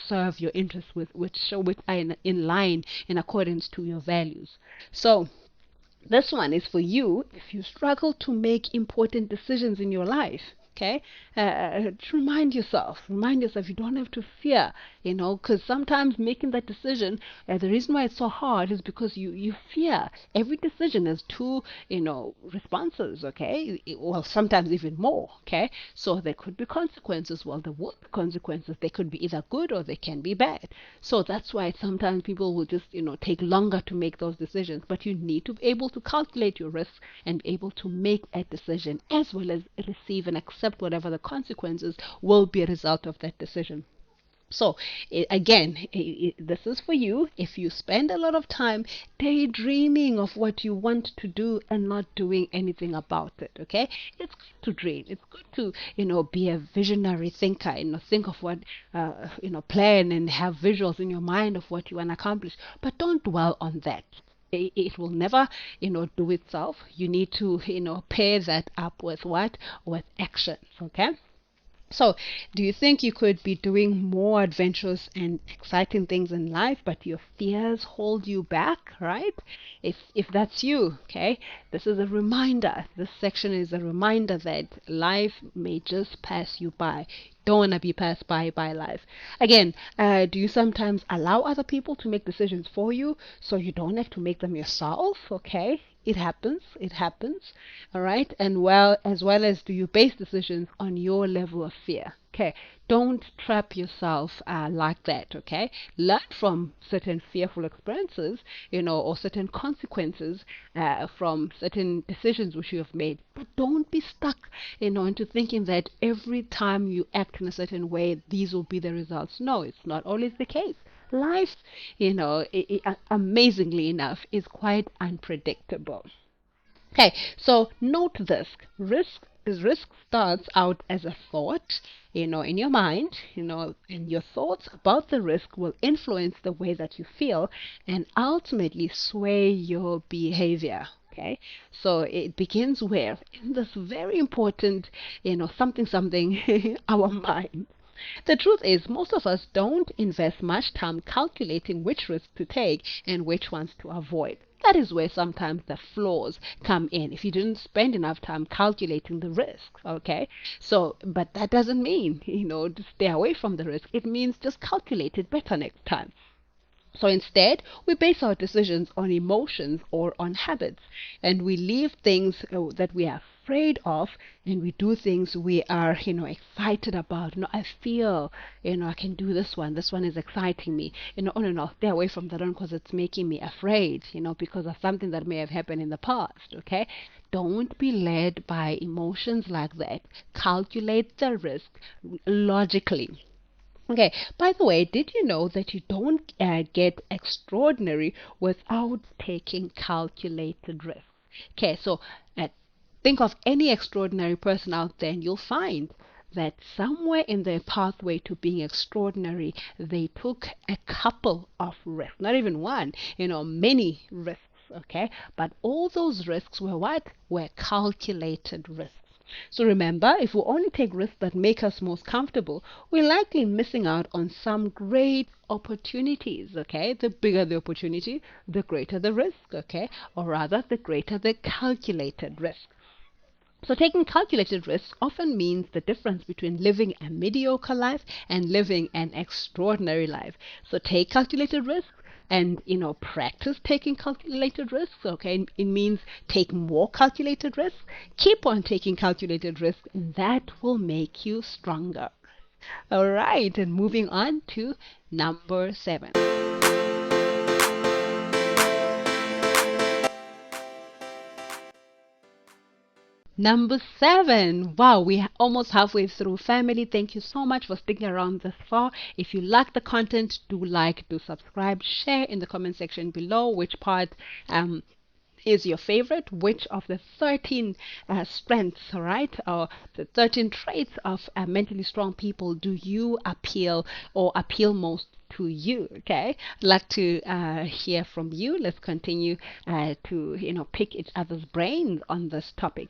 serve your interests, which are in line, in accordance to your values. So this one is for you if you struggle to make important decisions in your life. Okay, remind yourself you don't have to fear, because sometimes making that decision, the reason why it's so hard is because you fear. Every decision has two, responses, okay? Well, sometimes even more, okay? So there could be consequences. Well, there will be consequences. They could be either good or they can be bad. So that's why sometimes people will just, take longer to make those decisions. But you need to be able to calculate your risks and be able to make a decision as well as receive and accept whatever the consequences will be a result of that decision. So this is for you if you spend a lot of time daydreaming of what you want to do and not doing anything about it. Okay, it's good to dream. It's good to be a visionary thinker. Think of what plan and have visuals in your mind of what you want to accomplish. But don't dwell on that. It will never do itself. You need to pair that up with what? With actions. Okay. So, do you think you could be doing more adventurous and exciting things in life, but your fears hold you back, right? If that's you, okay, this is a reminder. This section is a reminder that life may just pass you by. Don't want to be passed by life. Again, do you sometimes allow other people to make decisions for you so you don't have to make them yourself? Okay, it happens. It happens. All right. And as well as do you base decisions on your level of fear? Okay. Don't trap yourself like that. Okay. Learn from certain fearful experiences, or certain consequences from certain decisions which you have made. But don't be stuck, into thinking that every time you act in a certain way, these will be the results. No, it's not always the case. Life, amazingly enough, is quite unpredictable. Okay, so note this. Risk starts out as a thought, in your mind, and your thoughts about the risk will influence the way that you feel and ultimately sway your behavior. Okay, so it begins where? In this very important, something, our mind. The truth is, most of us don't invest much time calculating which risks to take and which ones to avoid. That is where sometimes the flaws come in. If you didn't spend enough time calculating the risks, okay? So, but that doesn't mean, to stay away from the risk. It means just calculate it better next time. So instead, we base our decisions on emotions or on habits, and we leave things that we are afraid of, and we do things we are, excited about. I feel, I can do this one. This one is exciting me. Oh no, stay away from that one because it's making me afraid, because of something that may have happened in the past. Okay, Don't be led by emotions like that. Calculate the risk logically. Okay, by the way, did you know that you don't get extraordinary without taking calculated risks? Okay, so uh, think of any extraordinary person out there, and you'll find that somewhere in their pathway to being extraordinary, they took a couple of risks, not even one, many risks. Okay, but all those risks were what? Were calculated risks. So remember, if we only take risks that make us most comfortable, we're likely missing out on some great opportunities. Okay, the bigger the opportunity, the greater the risk. Okay, or rather, the greater the calculated risk. So taking calculated risks often means the difference between living a mediocre life and living an extraordinary life. So take calculated risks and practice taking calculated risks. Okay, it means take more calculated risks. Keep on taking calculated risks, and that will make you stronger. All right, and moving on to number 7. Number 7. Wow, we almost halfway through. Family, thank you so much for sticking around this far. If you like the content, do like, do subscribe, share in the comment section below which part is your favorite, which of the 13 strengths, right, or the 13 traits of mentally strong people do you appeal most to you? Okay, I'd like to hear from you. Let's continue to pick each other's brains on this topic.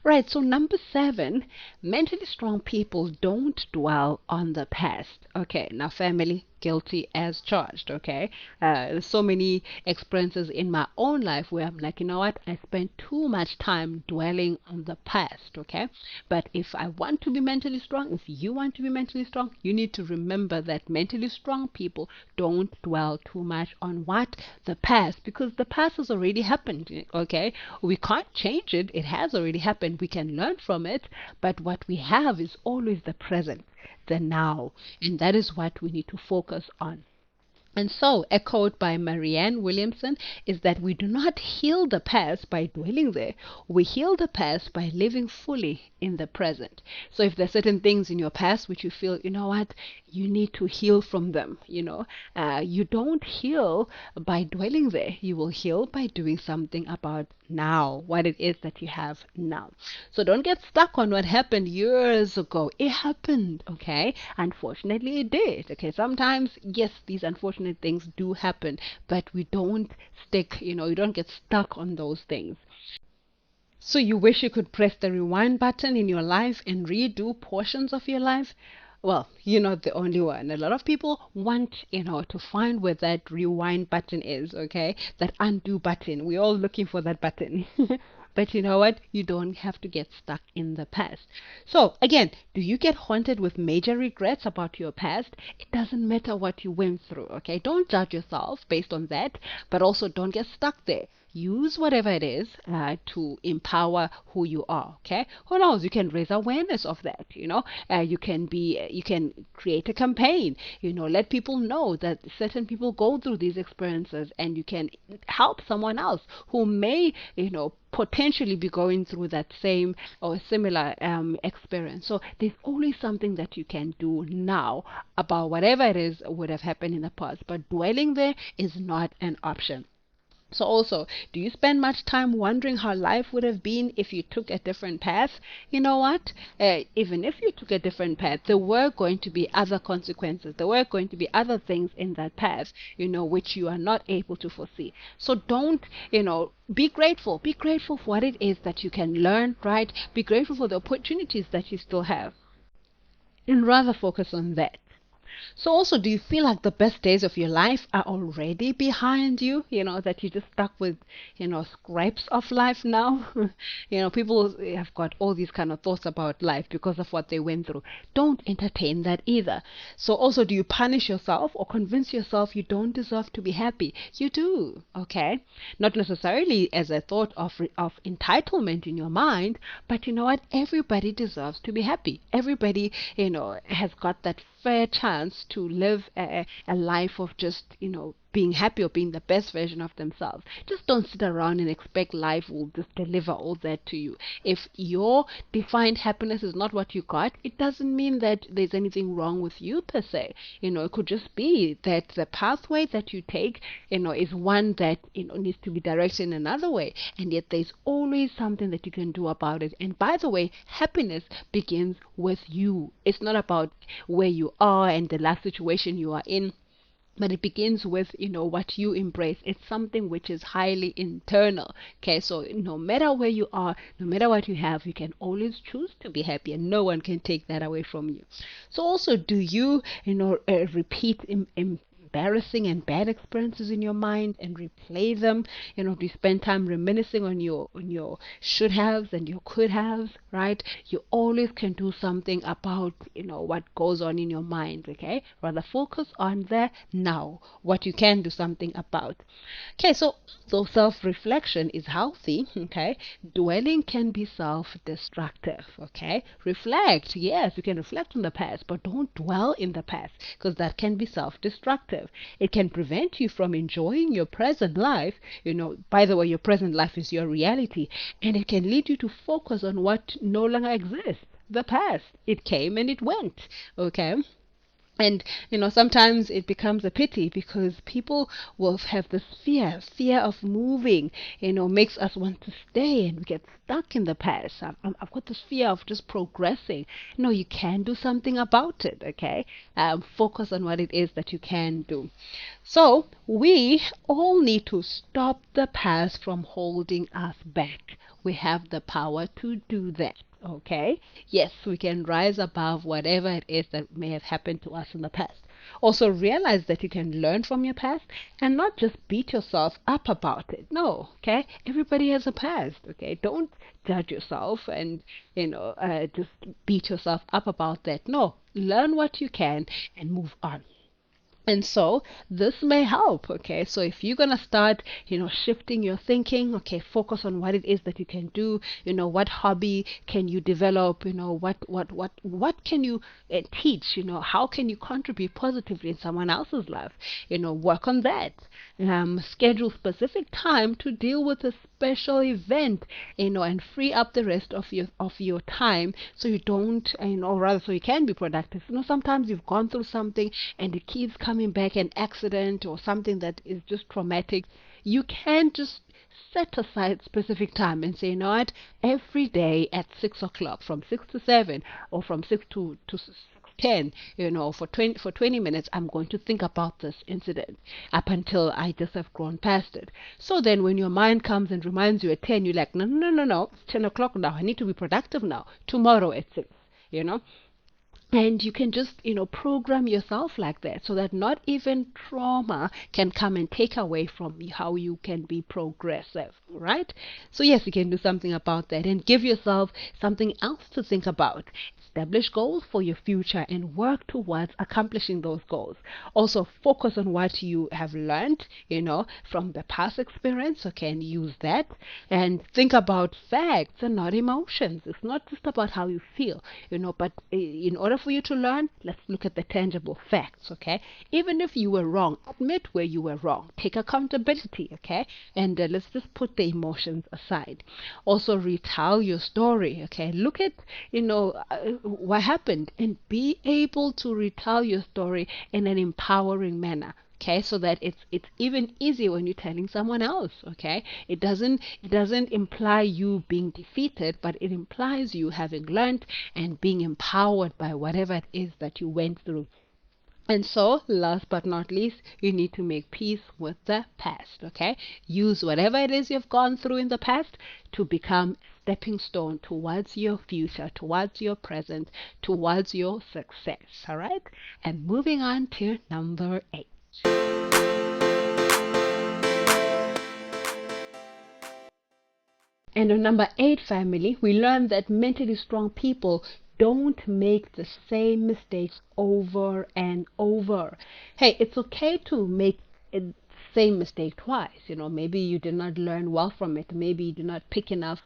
Right, so number 7, mentally strong people don't dwell on the past. Okay, now family, guilty as charged. Okay, there's so many experiences in my own life where I'm like, you know what, I spent too much time dwelling on the past. Okay, but if I want to be mentally strong, if you want to be mentally strong, you need to remember that mentally strong people don't dwell too much on what? The past, because the past has already happened. Okay, we can't change it. It has already happened. We can learn from it, but what we have is always the present, the now, and that is what we need to focus on. And so, echoed by Marianne Williamson, is that we do not heal the past by dwelling there. We heal the past by living fully in the present. So if there's certain things in your past which you feel, you know what, you need to heal from them, you don't heal by dwelling there. You will heal by doing something about now, what it is that you have now. So don't get stuck on what happened years ago. It happened, okay? Unfortunately, it did. Okay, sometimes, yes, these unfortunate things do happen, but we don't stick, you don't get stuck on those things. So you wish you could press the rewind button in your life and redo portions of your life? Well, you're not the only one. A lot of people want, to find where that rewind button is, okay? That undo button. We're all looking for that button. But you know what? You don't have to get stuck in the past. So, again, do you get haunted with major regrets about your past? It doesn't matter what you went through, okay? Don't judge yourself based on that, but also don't get stuck there. Use whatever it is to empower who you are. Okay, who knows, you can raise awareness of that. You can create a campaign, let people know that certain people go through these experiences, and you can help someone else who may potentially be going through that same or similar experience. So there's always something that you can do now about whatever it is would have happened in the past, but dwelling there is not an option. So also, do you spend much time wondering how life would have been if you took a different path? You know what? Even if you took a different path, there were going to be other consequences. There were going to be other things in that path, which you are not able to foresee. So don't, be grateful. Be grateful for what it is that you can learn, right? Be grateful for the opportunities that you still have, and rather focus on that. So also, do you feel like the best days of your life are already behind you? That you're just stuck with, scraps of life now? People have got all these kind of thoughts about life because of what they went through. Don't entertain that either. So also, do you punish yourself or convince yourself you don't deserve to be happy? You do, okay? Not necessarily as a thought of entitlement in your mind, but you know what? Everybody deserves to be happy. Everybody, has got that fair chance to live a life of just, being happy or being the best version of themselves. Just don't sit around and expect life will just deliver all that to you. If your defined happiness is not what you got, it doesn't mean that there's anything wrong with you per se. It could just be that the pathway that you take, is one that, needs to be directed in another way. And yet there's always something that you can do about it. And by the way, happiness begins with you. It's not about where you are and the last situation you are in, but it begins with what you embrace. It's something which is highly internal. Okay, so no matter where you are, no matter what you have, you can always choose to be happy, and no one can take that away from you. So also, do you repeat embarrassing and bad experiences in your mind and replay them? Do you spend time reminiscing on your should haves and your could haves, right? You always can do something about what goes on in your mind. Okay, rather focus on the now, what you can do something about. Okay, so self-reflection is healthy. Okay, dwelling can be self-destructive. Okay, reflect. Yes, you can reflect on the past, but don't dwell in the past, because that can be self-destructive. It can prevent you from enjoying your present life. By the way, your present life is your reality, and it can lead you to focus on what no longer exists. The past, it came and it went. Okay, and sometimes it becomes a pity, because people will have this fear of moving, makes us want to stay, and we get stuck in the past. I've got this fear of just progressing. No, you can do something about it. Okay, focus on what it is that you can do. So we all need to stop the past from holding us back. We have the power to do that. Okay, yes, we can rise above whatever it is that may have happened to us in the past. Also, realize that you can learn from your past and not just beat yourself up about it. No, okay, everybody has a past. Okay, don't judge yourself and just beat yourself up about that. No, learn what you can and move on. And so this may help. Okay, so if you're gonna start shifting your thinking, okay, focus on what it is that you can do. What hobby can you develop? What can you teach? How can you contribute positively in someone else's life? Work on that. Schedule specific time to deal with a special event, and free up the rest of your time, so you don't, or rather, so you can be productive. Sometimes you've gone through something and it keeps coming back, an accident or something that is just traumatic. You can just set aside specific time and say, what, every day at 6 o'clock, from 6 to 7, or from 6 to 10, for 20 minutes, I'm going to think about this incident up until I just have grown past it. So then when your mind comes and reminds you at 10, you're like, no, no, no, no, it's 10 o'clock now. I need to be productive now. Tomorrow at 6, you know. And you can just, program yourself like that, so that not even trauma can come and take away from you how you can be progressive, right? So yes, you can do something about that and give yourself something else to think about. Establish goals for your future and work towards accomplishing those goals. Also, focus on what you have learned, from the past experience, okay, and use that. And think about facts and not emotions. It's not just about how you feel, but in order for you to learn, let's look at the tangible facts, okay? Even if you were wrong, admit where you were wrong. Take accountability, okay? And let's just put the emotions aside. Also, retell your story, okay? Look at, what happened, and be able to retell your story in an empowering manner. Okay, so that it's even easier when you're telling someone else. Okay, it doesn't imply you being defeated, but it implies you having learned and being empowered by whatever it is that you went through. And so, last but not least, you need to make peace with the past. Okay, use whatever it is you've gone through in the past to become a stepping stone towards your future, towards your present, towards your success. All right, and moving on to number 8. And on number 8, family, we learn that mentally strong people don't make the same mistakes over and over. Hey, it's okay to make the same mistake twice. Maybe you did not learn well from it. Maybe you did not pick enough,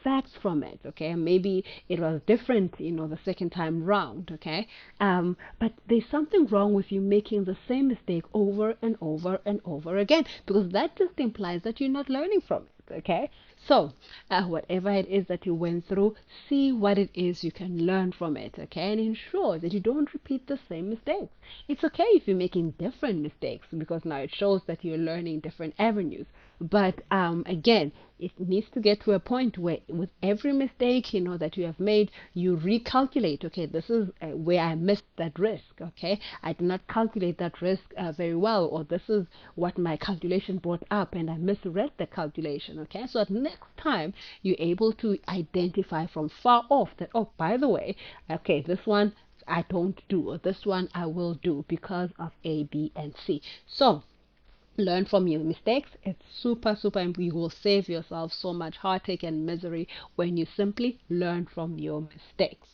facts from it. Okay, maybe it was different, the second time round. Okay, but there's something wrong with you making the same mistake over and over and over again, because that just implies that you're not learning from it. Okay, so whatever it is that you went through, see what it is you can learn from it. Okay, and ensure that you don't repeat the same mistakes. It's okay if you're making different mistakes, because now it shows that you're learning different avenues. But again, it needs to get to a point where with every mistake that you have made, you recalculate. Okay, this is where I missed that risk. Okay, I did not calculate that risk very well, or this is what my calculation brought up and I misread the calculation. Okay, so at next time you're able to identify from far off that, oh, by the way, okay, this one I don't do, or this one I will do because of A, B, and C. So learn from your mistakes. It's super, and you will save yourself so much heartache and misery when you simply learn from your mistakes.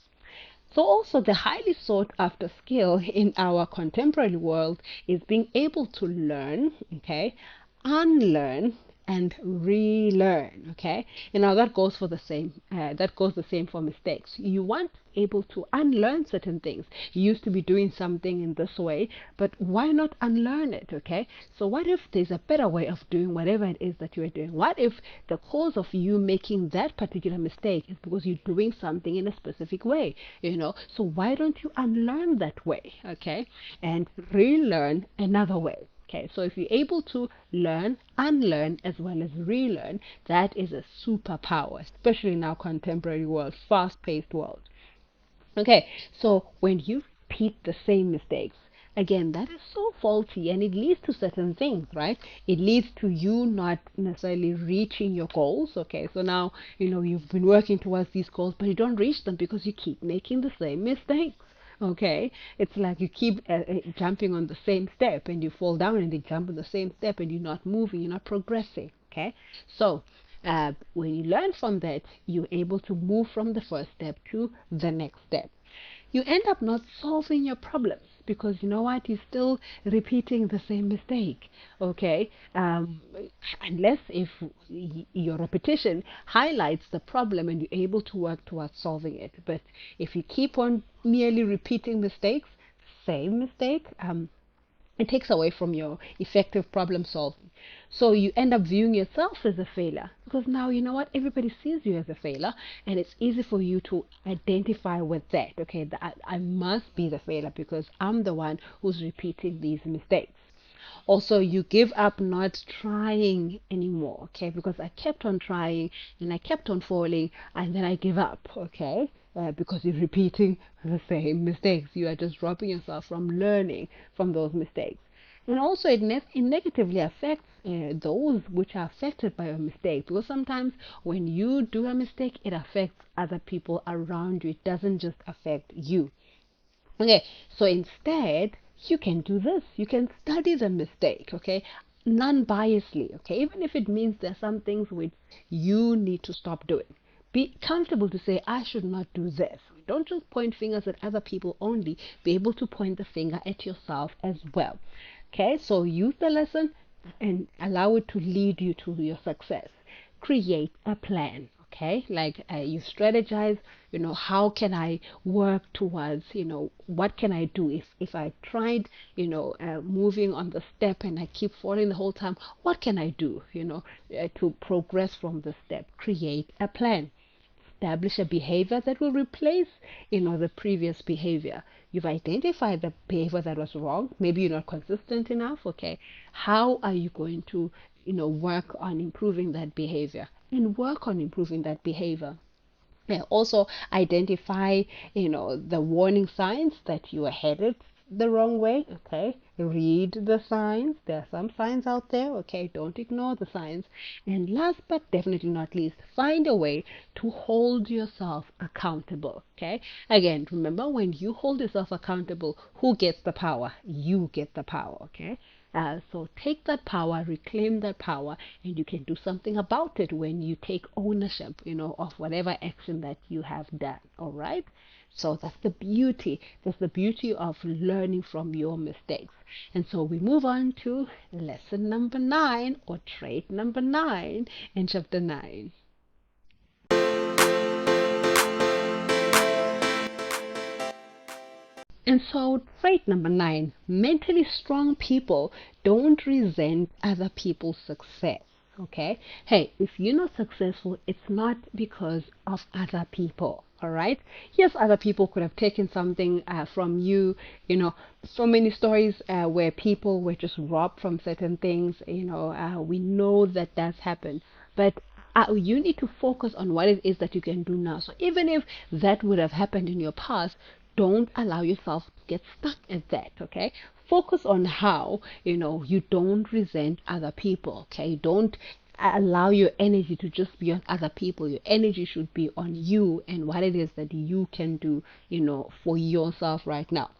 So also the highly sought after skill in our contemporary world is being able to learn, okay, unlearn and relearn. Okay, and now that goes for the same. That goes the same for mistakes. You want able to unlearn certain things. You used to be doing something in this way, but why not unlearn it? Okay, so what if there's a better way of doing whatever it is that you are doing? What if the cause of you making that particular mistake is because you're doing something in a specific way? So why don't you unlearn that way? Okay, and relearn another way. Okay, so if you're able to learn, unlearn, as well as relearn, that is a superpower, especially in our contemporary world, fast-paced world. Okay, so when you repeat the same mistakes, again, that is so faulty and it leads to certain things, right? It leads to you not necessarily reaching your goals. Okay, so now, you've been working towards these goals, but you don't reach them because you keep making the same mistakes. Okay, it's like you keep jumping on the same step and you fall down and you jump on the same step and you're not moving, you're not progressing. Okay, so when you learn from that, you're able to move from the first step to the next step. You end up not solving your problems because you know what, you're still repeating the same mistake. Okay, unless if your repetition highlights the problem and you're able to work towards solving it. But if you keep on merely repeating mistakes, same mistake, it takes away from your effective problem solving. So you end up viewing yourself as a failure because now you know what, everybody sees you as a failure, and it's easy for you to identify with that. Okay, that I must be the failure because I'm the one who's repeating these mistakes. Also, you give up not trying anymore. Okay, because I kept on trying and I kept on falling and then I give up. Okay, because you're repeating the same mistakes. You are just dropping yourself from learning from those mistakes. And also, it negatively affects those which are affected by a mistake, because sometimes when you do a mistake, it affects other people around you. It doesn't just affect you. Okay, so instead, you can do this. You can study the mistake, okay, non-biasly, okay, even if it means there are some things which you need to stop doing. Be comfortable to say, I should not do this. Don't just point fingers at other people only. Be able to point the finger at yourself as well. Okay, so use the lesson and allow it to lead you to your success. Create a plan. Okay, like you strategize, how can I work towards, what can I do if I tried, moving on the step and I keep falling the whole time, what can I do, to progress from the step? Create a plan. Establish a behavior that will replace, the previous behavior. You've identified the behavior that was wrong. Maybe you're not consistent enough. Okay, how are you going to, work on improving that behavior and work on improving that behavior? Yeah, also identify, the warning signs that you are headed the wrong way. Okay, read the signs. There are some signs out there. Okay, don't ignore the signs. And last but definitely not least, find a way to hold yourself accountable. Okay, again, remember, when you hold yourself accountable, who gets the power? You get the power. Okay, so take that power, reclaim that power, and you can do something about it when you take ownership, of whatever action that you have done. All right. So that's the beauty. That's the beauty of learning from your mistakes. And so we move on to lesson number 9, or trait number 9 in chapter 9. And so, trait number 9, mentally strong people don't resent other people's success. Okay? Hey, if you're not successful, it's not because of other people. All right? Yes, other people could have taken something from you. So many stories where people were just robbed from certain things. We know that that's happened. But you need to focus on what it is that you can do now. So even if that would have happened in your past, don't allow yourself to get stuck at that. Okay, focus on how you don't resent other people. Okay, don't allow your energy to just be on other people. Your energy should be on you and what it is that you can do for yourself right now.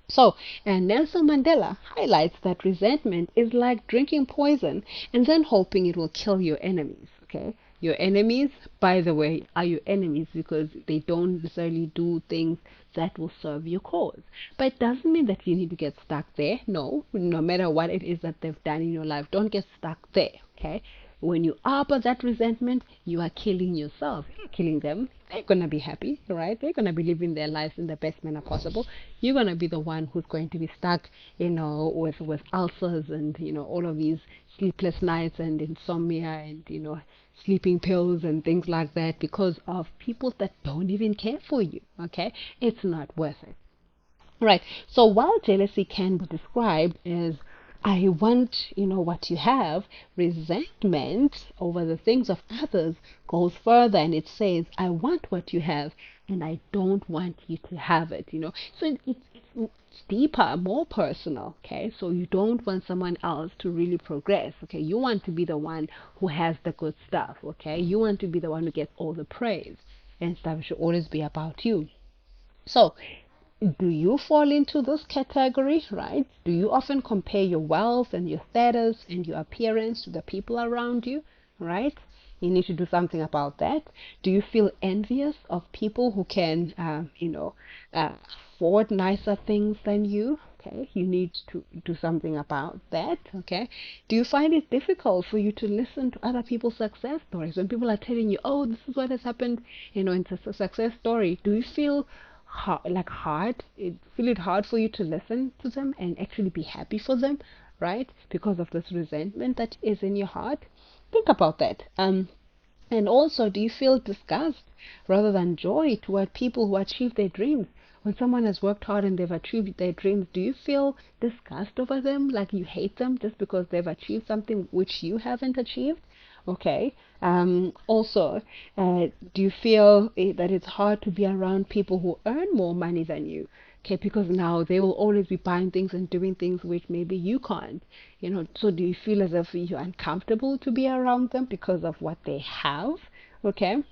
So, and Nelson Mandela highlights that resentment is like drinking poison and then hoping it will kill your enemies. Okay, your enemies, by the way, are your enemies because they don't necessarily do things that will serve your cause. But it doesn't mean that you need to get stuck there. No matter what it is that they've done in your life, don't get stuck there. Okay, when you harbor that resentment, you are killing yourself. You're not killing them. They're going to be happy, right? They're going to be living their lives in the best manner possible. You're going to be the one who's going to be stuck, with ulcers and, all of these sleepless nights and insomnia and, sleeping pills and things like that because of people that don't even care for you, okay? It's not worth it. Right. So while jealousy can be described as I want, what you have, resentment over the things of others goes further and it says, I want what you have and I don't want you to have it. So it's deeper, more personal, okay? So you don't want someone else to really progress, okay? You want to be the one who has the good stuff, okay? You want to be the one who gets all the praise and stuff should always be about you. So, do you fall into this category, right? Do you often compare your wealth and your status and your appearance to the people around you, right? You need to do something about that. Do you feel envious of people who can, afford nicer things than you? Okay, you need to do something about that. Okay, do you find it difficult for you to listen to other people's success stories when people are telling you, "Oh, this is what has happened," in a success story? Do you feel feel it hard for you to listen to them and actually be happy for them, right? Because of this resentment that is in your heart. Think about that. And also, do you feel disgust rather than joy toward people who achieve their dreams? When someone has worked hard and they've achieved their dreams, do you feel disgust over them, like you hate them just because they've achieved something which you haven't achieved? Okay. Also, do you feel that it's hard to be around people who earn more money than you? Okay, because now they will always be buying things and doing things which maybe you can't. So do you feel as if you're uncomfortable to be around them because of what they have? Okay.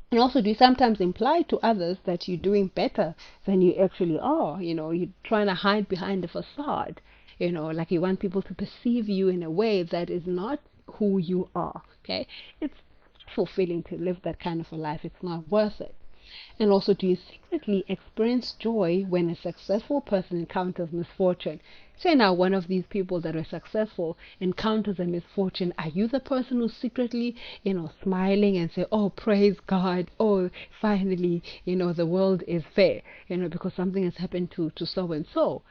And also, do you sometimes imply to others that you're doing better than you actually are? You're trying to hide behind a facade, like you want people to perceive you in a way that is not who you are, okay? It's fulfilling to live that kind of a life. It's not worth it. And also, do you secretly experience joy when a successful person encounters misfortune? Say now one of these people that are successful encounters a misfortune. Are you the person who's secretly, smiling and say, oh, praise God. Oh, finally, the world is fair, because something has happened to so and so,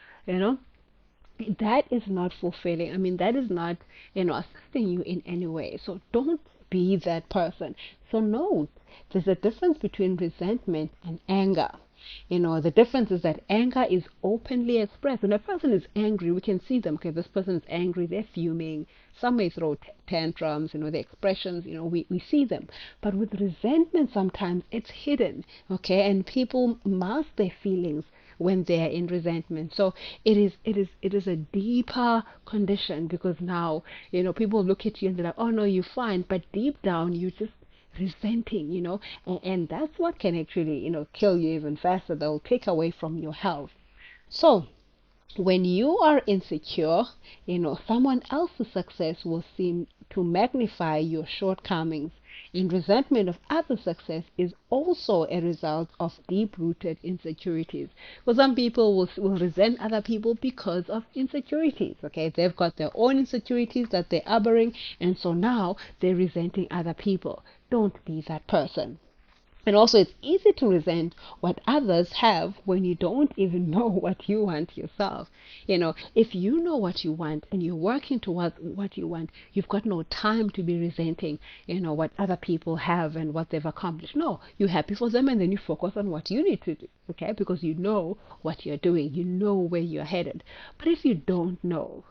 that is not fulfilling. I mean, that is not, assisting you in any way. So don't be that person. So note, there's a difference between resentment and anger. The difference is that anger is openly expressed. When a person is angry, we can see them. Okay, this person is angry, they're fuming. Some may throw tantrums, the expressions, we see them. But with resentment, sometimes it's hidden, okay, and people mask their feelings when they're in resentment. So it is a deeper condition because now, people look at you and they're like, oh no, you're fine. But deep down, you just resenting, and that's what can actually, kill you even faster. They'll take away from your health. So when you are insecure, someone else's success will seem to magnify your shortcomings. And resentment of other success is also a result of deep-rooted insecurities. Well, some people will resent other people because of insecurities. Okay, they've got their own insecurities that they're harboring, and so now they're resenting other people. Don't be that person. And also, it's easy to resent what others have when you don't even know what you want yourself. If you know what you want and you're working towards what you want, you've got no time to be resenting, what other people have and what they've accomplished. No, you're happy for them and then you focus on what you need to do, okay? Because you know what you're doing, you know where you're headed. But if you don't know,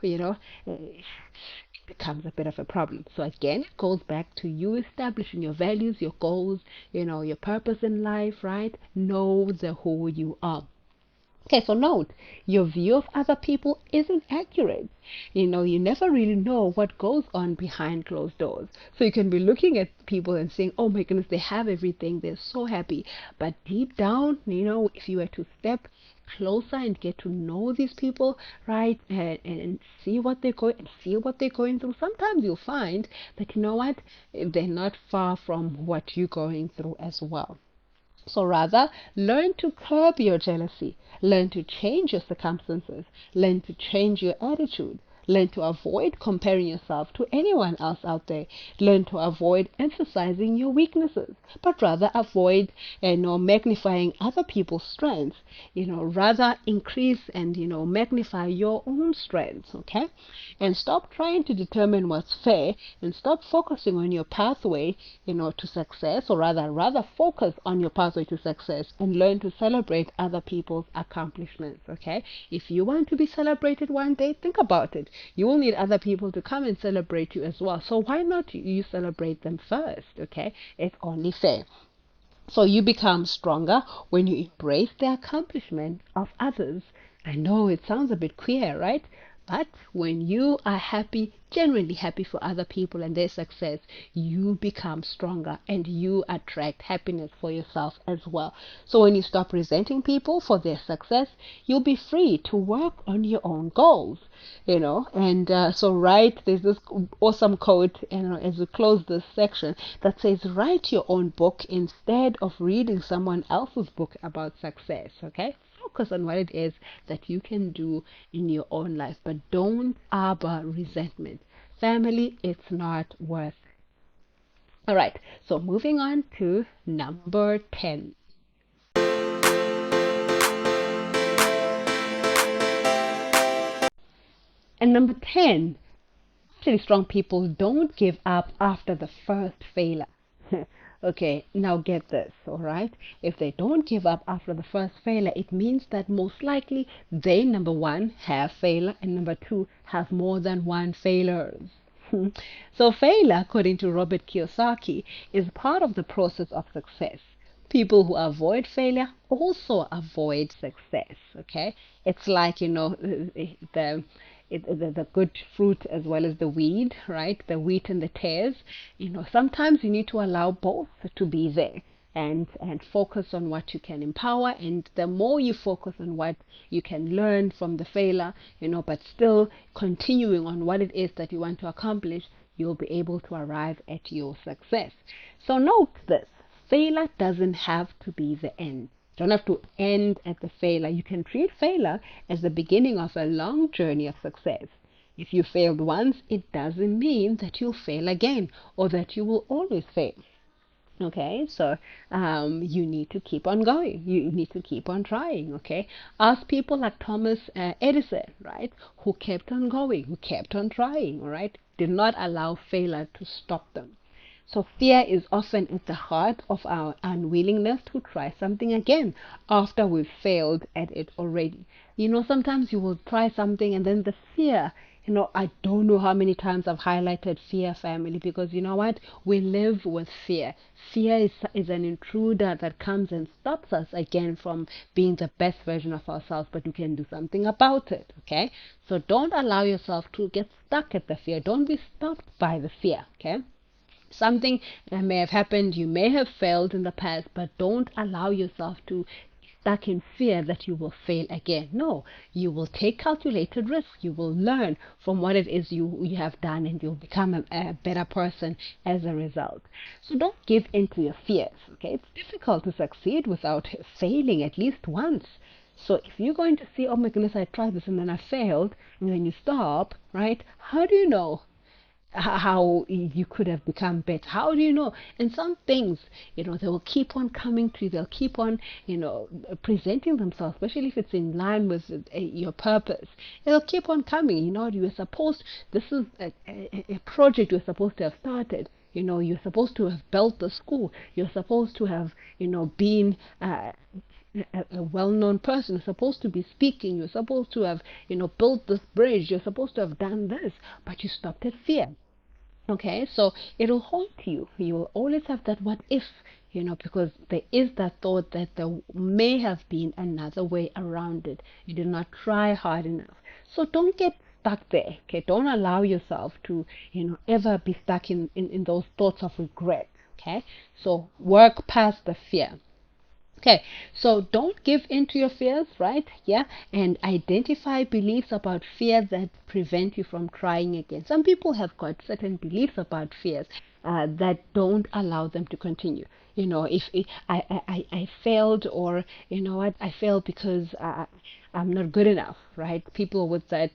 becomes a bit of a problem. So again, it goes back to you establishing your values, your goals, your purpose in life, right? Know who you are. Okay, so note, your view of other people isn't accurate. You never really know what goes on behind closed doors. So you can be looking at people and saying, oh my goodness, they have everything, they're so happy. But deep down, if you were to step closer and get to know these people, right, and see what they're going through, sometimes you'll find that, they're not far from what you're going through as well. So rather, learn to curb your jealousy, learn to change your circumstances, learn to change your attitude, learn to avoid comparing yourself to anyone else out there, learn to avoid emphasizing your weaknesses, but rather avoid magnifying other people's strengths, rather increase and magnify your own strengths, okay? And stop trying to determine what's fair and stop focusing on your pathway, to success, or rather focus on your pathway to success and learn to celebrate other people's accomplishments, okay? If you want to be celebrated one day, think about it. You will need other people to come and celebrate you as well. So why not you celebrate them first, okay? It's only fair. So you become stronger when you embrace the accomplishment of others. I know it sounds a bit queer, right? But when you are happy, genuinely happy for other people and their success, you become stronger and you attract happiness for yourself as well. So when you stop resenting people for their success, you'll be free to work on your own goals, And so there's this awesome quote, as we close this section, that says, write your own book instead of reading someone else's book about success, okay? Focus on what it is that you can do in your own life, but don't harbor resentment. Family, it's not worth it. All right, so moving on to number 10. And number 10, actually strong people don't give up after the first failure. Okay, now get this, all right? If they don't give up after the first failure, it means that most likely they, number one, have failure, and number two, have more than one failures. So failure, according to Robert Kiyosaki, is part of the process of success. People who avoid failure also avoid success, okay? It's like, the good fruit as well as the weed, right? The wheat and the tares. Sometimes you need to allow both to be there and focus on what you can empower. And the more you focus on what you can learn from the failure, but still continuing on what it is that you want to accomplish, you'll be able to arrive at your success. So note this. Failure doesn't have to be the end. Don't have to end at the failure. You can treat failure as the beginning of a long journey of success. If you failed once, it doesn't mean that you'll fail again or that you will always fail. Okay, so you need to keep on going. You need to keep on trying. Okay, ask people like Thomas Edison, right, who kept on going, who kept on trying. All right, did not allow failure to stop them. So fear is often at the heart of our unwillingness to try something again after we've failed at it already. Sometimes you will try something and then the fear, I don't know how many times I've highlighted fear, family, because you know what? We live with fear. Fear is an intruder that comes and stops us again from being the best version of ourselves, but you can do something about it, okay? So don't allow yourself to get stuck at the fear. Don't be stopped by the fear, okay? Something that may have happened, you may have failed in the past, but don't allow yourself to stuck in fear that you will fail again. No, you will take calculated risks. You will learn from what it is you have done, and you'll become a better person as a result. So don't give in to your fears. Okay, it's difficult to succeed without failing at least once. So if you're going to say, oh my goodness, I tried this and then I failed, and then you stop, right? How do you know how you could have become better. How do you know? And some things, they will keep on coming to you. They'll keep on, presenting themselves, especially if it's in line with your purpose. It'll keep on coming. You were supposed, this is a project you're supposed to have started. You're supposed to have built the school. You're supposed to have, been a well-known person. You're supposed to be speaking. You're supposed to have, built this bridge. You're supposed to have done this, but you stopped at fear. Okay, so it'll haunt you. You will always have that what if, because there is that thought that there may have been another way around it. You did not try hard enough. So don't get stuck there. Okay, don't allow yourself to, ever be stuck in those thoughts of regret. Okay, so work past the fear. Okay, so don't give in to your fears, right? Yeah, and identify beliefs about fear that prevent you from trying again. Some people have got certain beliefs about fears that don't allow them to continue. If I failed, or what, I failed because I'm not good enough, right? People with that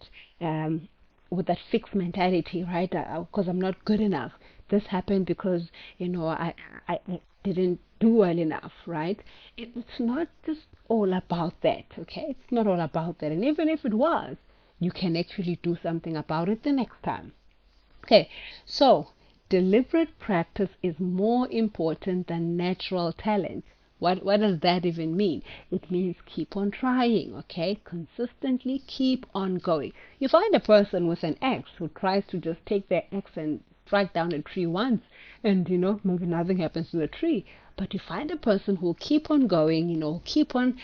fixed mentality, right? Because I'm not good enough. This happened because I didn't do well enough, right? It's not just all about that, okay? It's not all about that. And even if it was, you can actually do something about it the next time. Okay, so deliberate practice is more important than natural talent. What does that even mean? It means keep on trying, okay? Consistently keep on going. You find a person with an axe who tries to just take their axe and strike down a tree once, and maybe nothing happens to the tree. But you find a person who will keep on going, keep on,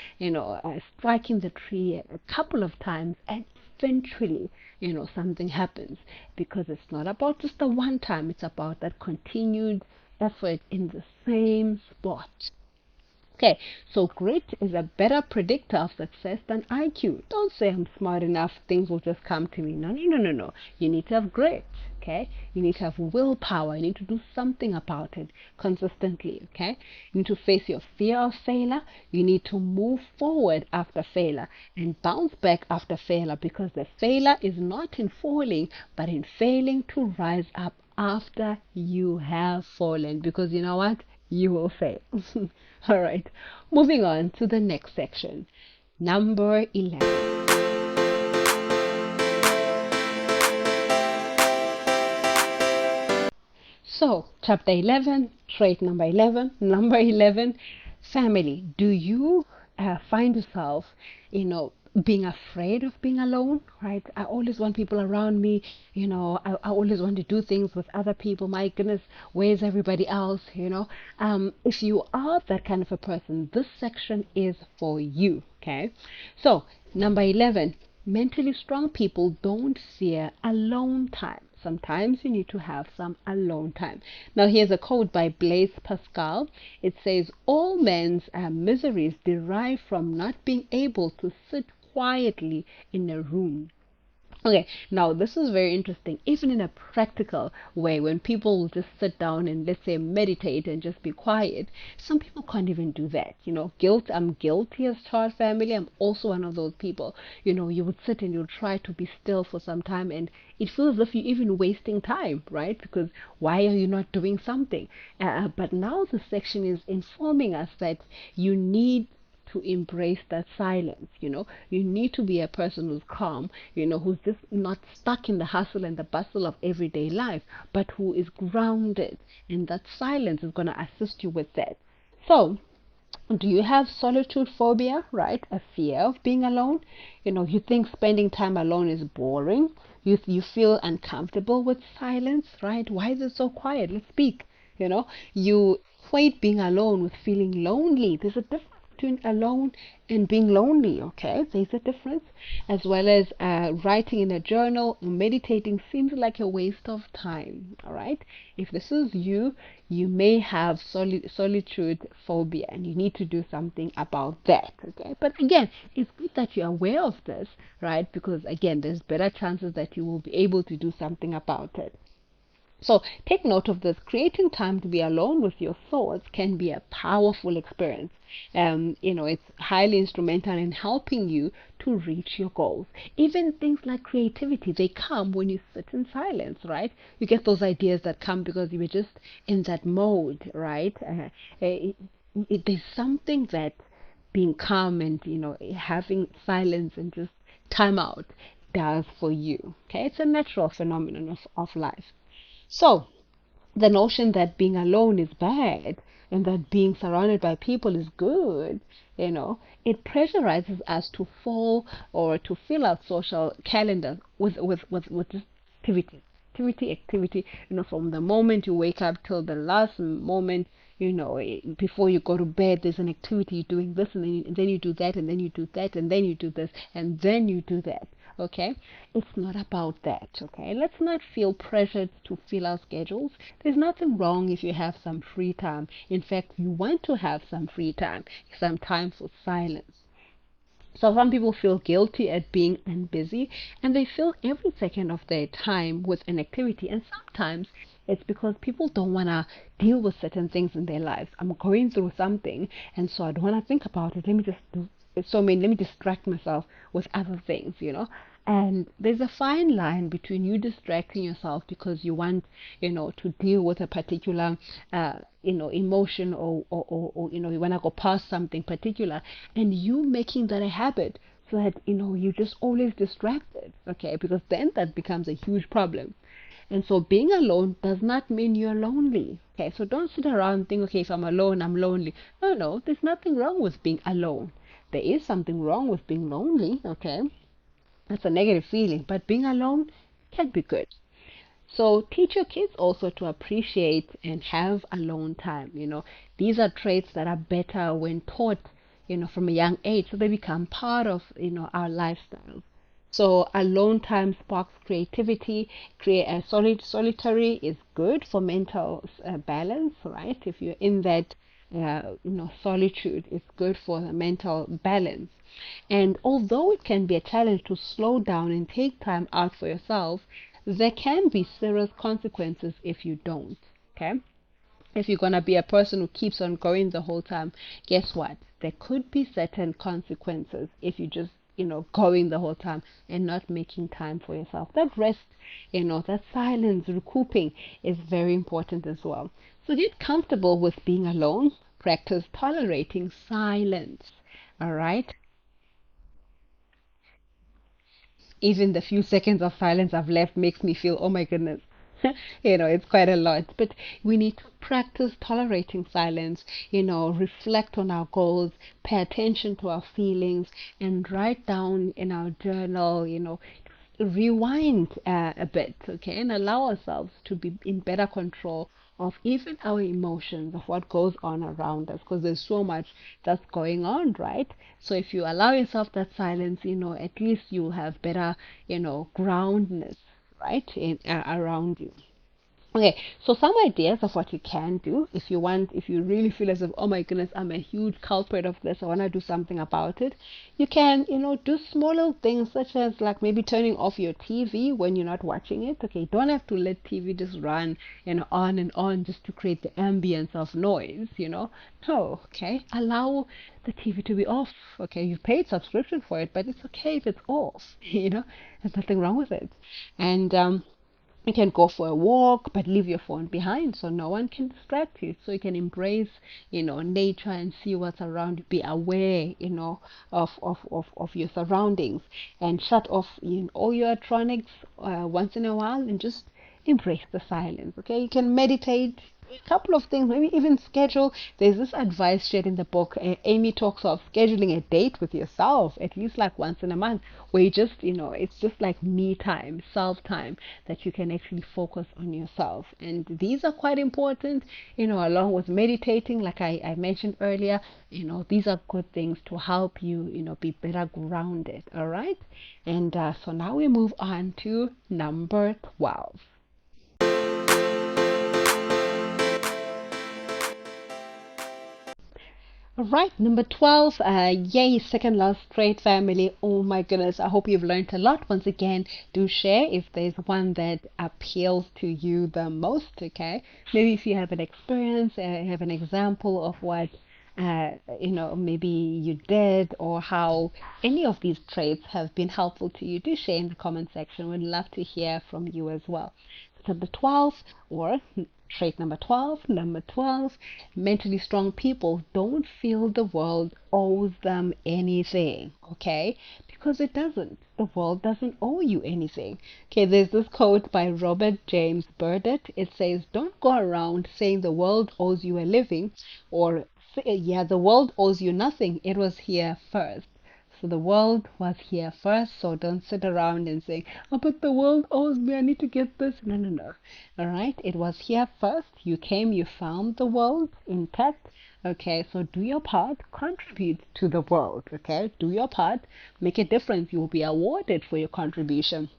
striking the tree a couple of times, and eventually, something happens, because it's not about just the one time. It's about that continued effort in the same spot. Okay, so grit is a better predictor of success than IQ. Don't say I'm smart enough, things will just come to me. No, no, no, no, no. You need to have grit, okay? You need to have willpower. You need to do something about it consistently, okay? You need to face your fear of failure. You need to move forward after failure and bounce back after failure, because the failure is not in falling, but in failing to rise up after you have fallen, because you know what? You will fail. All right, moving on to the next section. Number 11. So, chapter 11, trait number 11, number 11, family. Do you find yourself, being afraid of being alone, right? I always want people around me, I always want to do things with other people. My goodness, where's everybody else, If you are that kind of a person, this section is for you, okay? So, number 11, mentally strong people don't fear alone time. Sometimes you need to have some alone time. Now, here's a quote by Blaise Pascal. It says, all men's miseries derive from not being able to sit quietly in a room. Okay, now this is very interesting. Even in a practical way, when people will just sit down and, let's say, meditate and just be quiet, some people can't even do that. I'm guilty as child family. I'm also one of those people. You would sit and you'll try to be still for some time, and it feels as if you're even wasting time, right? Because why are you not doing something? But now the section is informing us that you need to embrace that silence. You need to be a person who's calm, who's just not stuck in the hustle and the bustle of everyday life, but who is grounded, and that silence is going to assist you with that. So, do you have solitude phobia, right? A fear of being alone? You think spending time alone is boring. You feel uncomfortable with silence, right? Why is it so quiet? Let's speak. You equate being alone with feeling lonely. There's a difference between alone and being lonely, okay? There's a difference. As well as writing in a journal, meditating seems like a waste of time, all right? If this is you, you may have solitude phobia, and you need to do something about that, okay? But again, it's good that you're aware of this, right? Because again, there's better chances that you will be able to do something about it. So take note of this. Creating time to be alone with your thoughts can be a powerful experience. It's highly instrumental in helping you to reach your goals. Even things like creativity, they come when you sit in silence, right? You get those ideas that come because you were just in that mode, right? There's something that being calm and having silence and just time out does for you. Okay, it's a natural phenomenon of life. So, the notion that being alone is bad and that being surrounded by people is good, it pressurizes us to fall or to fill our social calendars with just activity, activity, from the moment you wake up till the last moment, before you go to bed, there's an activity. You're doing this, and then you do that, and then you do that, and then you do this, and then you do that. Okay, it's not about that. Okay, let's not feel pressured to fill our schedules. There's nothing wrong if you have some free time. In fact, you want to have some free time, some time for silence. So some people feel guilty at being busy, and they fill every second of their time with an activity. And sometimes it's because people don't want to deal with certain things in their lives. I'm going through something, and so I don't want to think about it. Let me just do so. I mean, let me distract myself with other things. And there's a fine line between you distracting yourself because you want, to deal with a particular, emotion, or you want to go past something particular, and you making that a habit so that, you're just always distracted, okay? Because then that becomes a huge problem. And so being alone does not mean you're lonely. Okay, so don't sit around and think, okay, if I'm alone, I'm lonely. No, no, there's nothing wrong with being alone. There is something wrong with being lonely, okay? That's a negative feeling, but being alone can be good. So teach your kids also to appreciate and have alone time. These are traits that are better when taught, from a young age, so they become part of, our lifestyle. So alone time sparks creativity. Create a solitary is good for mental balance, right? If you're in that, solitude, it's good for the mental balance. And although it can be a challenge to slow down and take time out for yourself, there can be serious consequences if you don't. Okay? If you're going to be a person who keeps on going the whole time, guess what? There could be certain consequences if you just, going the whole time and not making time for yourself. That rest, that silence, recouping is very important as well. So get comfortable with being alone. Practice tolerating silence. All right? Even the few seconds of silence I've left makes me feel, oh my goodness, it's quite a lot. But we need to practice tolerating silence, reflect on our goals, pay attention to our feelings, and write down in our journal, rewind a bit, okay, and allow ourselves to be in better control of even our emotions, of what goes on around us, because there's so much that's going on, right? So if you allow yourself that silence, at least you'll have better, groundness, right, around you. Okay, so some ideas of what you can do if you want, if you really feel as if, oh my goodness, I'm a huge culprit of this, I want to do something about it. You can, do small little things such as like maybe turning off your TV when you're not watching it. Okay, you don't have to let TV just run, on and on just to create the ambience of noise. No, okay, allow the TV to be off. Okay, you've paid subscription for it, but it's okay if it's off. There's nothing wrong with it. And you can go for a walk, but leave your phone behind so no one can distract you. So you can embrace, nature and see what's around you. Be aware, of your surroundings and shut off all your electronics once in a while and just embrace the silence. Okay, you can meditate. A couple of things, maybe even schedule. There's this advice shared in the book. Amy talks of scheduling a date with yourself at least like once in a month, where you just, it's just like me time, self time, that you can actually focus on yourself. And these are quite important, along with meditating, like I mentioned earlier. These are good things to help you, be better grounded. All right. And so now we move on to number 12. All right, number 12, yay, second last trait, family. Oh my goodness, I hope you've learned a lot. Once again, do share if there's one that appeals to you the most, okay? Maybe if you have an experience, have an example of what, maybe you did, or how any of these traits have been helpful to you, do share in the comment section. We'd love to hear from you as well. So the 12, or trait number 12, mentally strong people don't feel the world owes them anything, okay? Because it doesn't. The world doesn't owe you anything. Okay, there's this quote by Robert James Burdett. It says, don't go around saying the world owes you a living, or yeah, the world owes you nothing. It was here first. So the world was here first, so don't sit around and say, oh, but the world owes me, I need to get this. No, no, no. All right, it was here first. You came, you found the world intact. Okay, so do your part, contribute to the world. Okay, do your part, make a difference. You will be awarded for your contribution.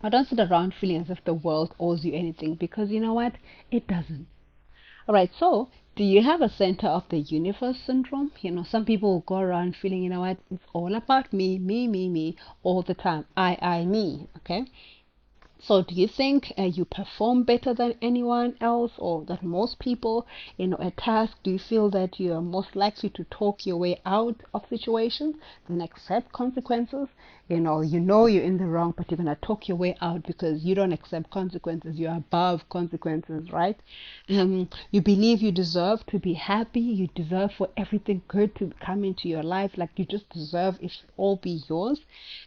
But don't sit around feeling as if the world owes you anything, because you know what? It doesn't. All right, so do you have a center of the universe syndrome? Some people go around feeling, you know what, it's all about me, all the time. Me, okay? So do you think you perform better than anyone else, or that most people, a task, do you feel that you are most likely to talk your way out of situations than accept consequences? You're in the wrong, but you're going to talk your way out because you don't accept consequences. You're above consequences, right? You believe you deserve to be happy. You deserve for everything good to come into your life. Like you just deserve it should all be yours.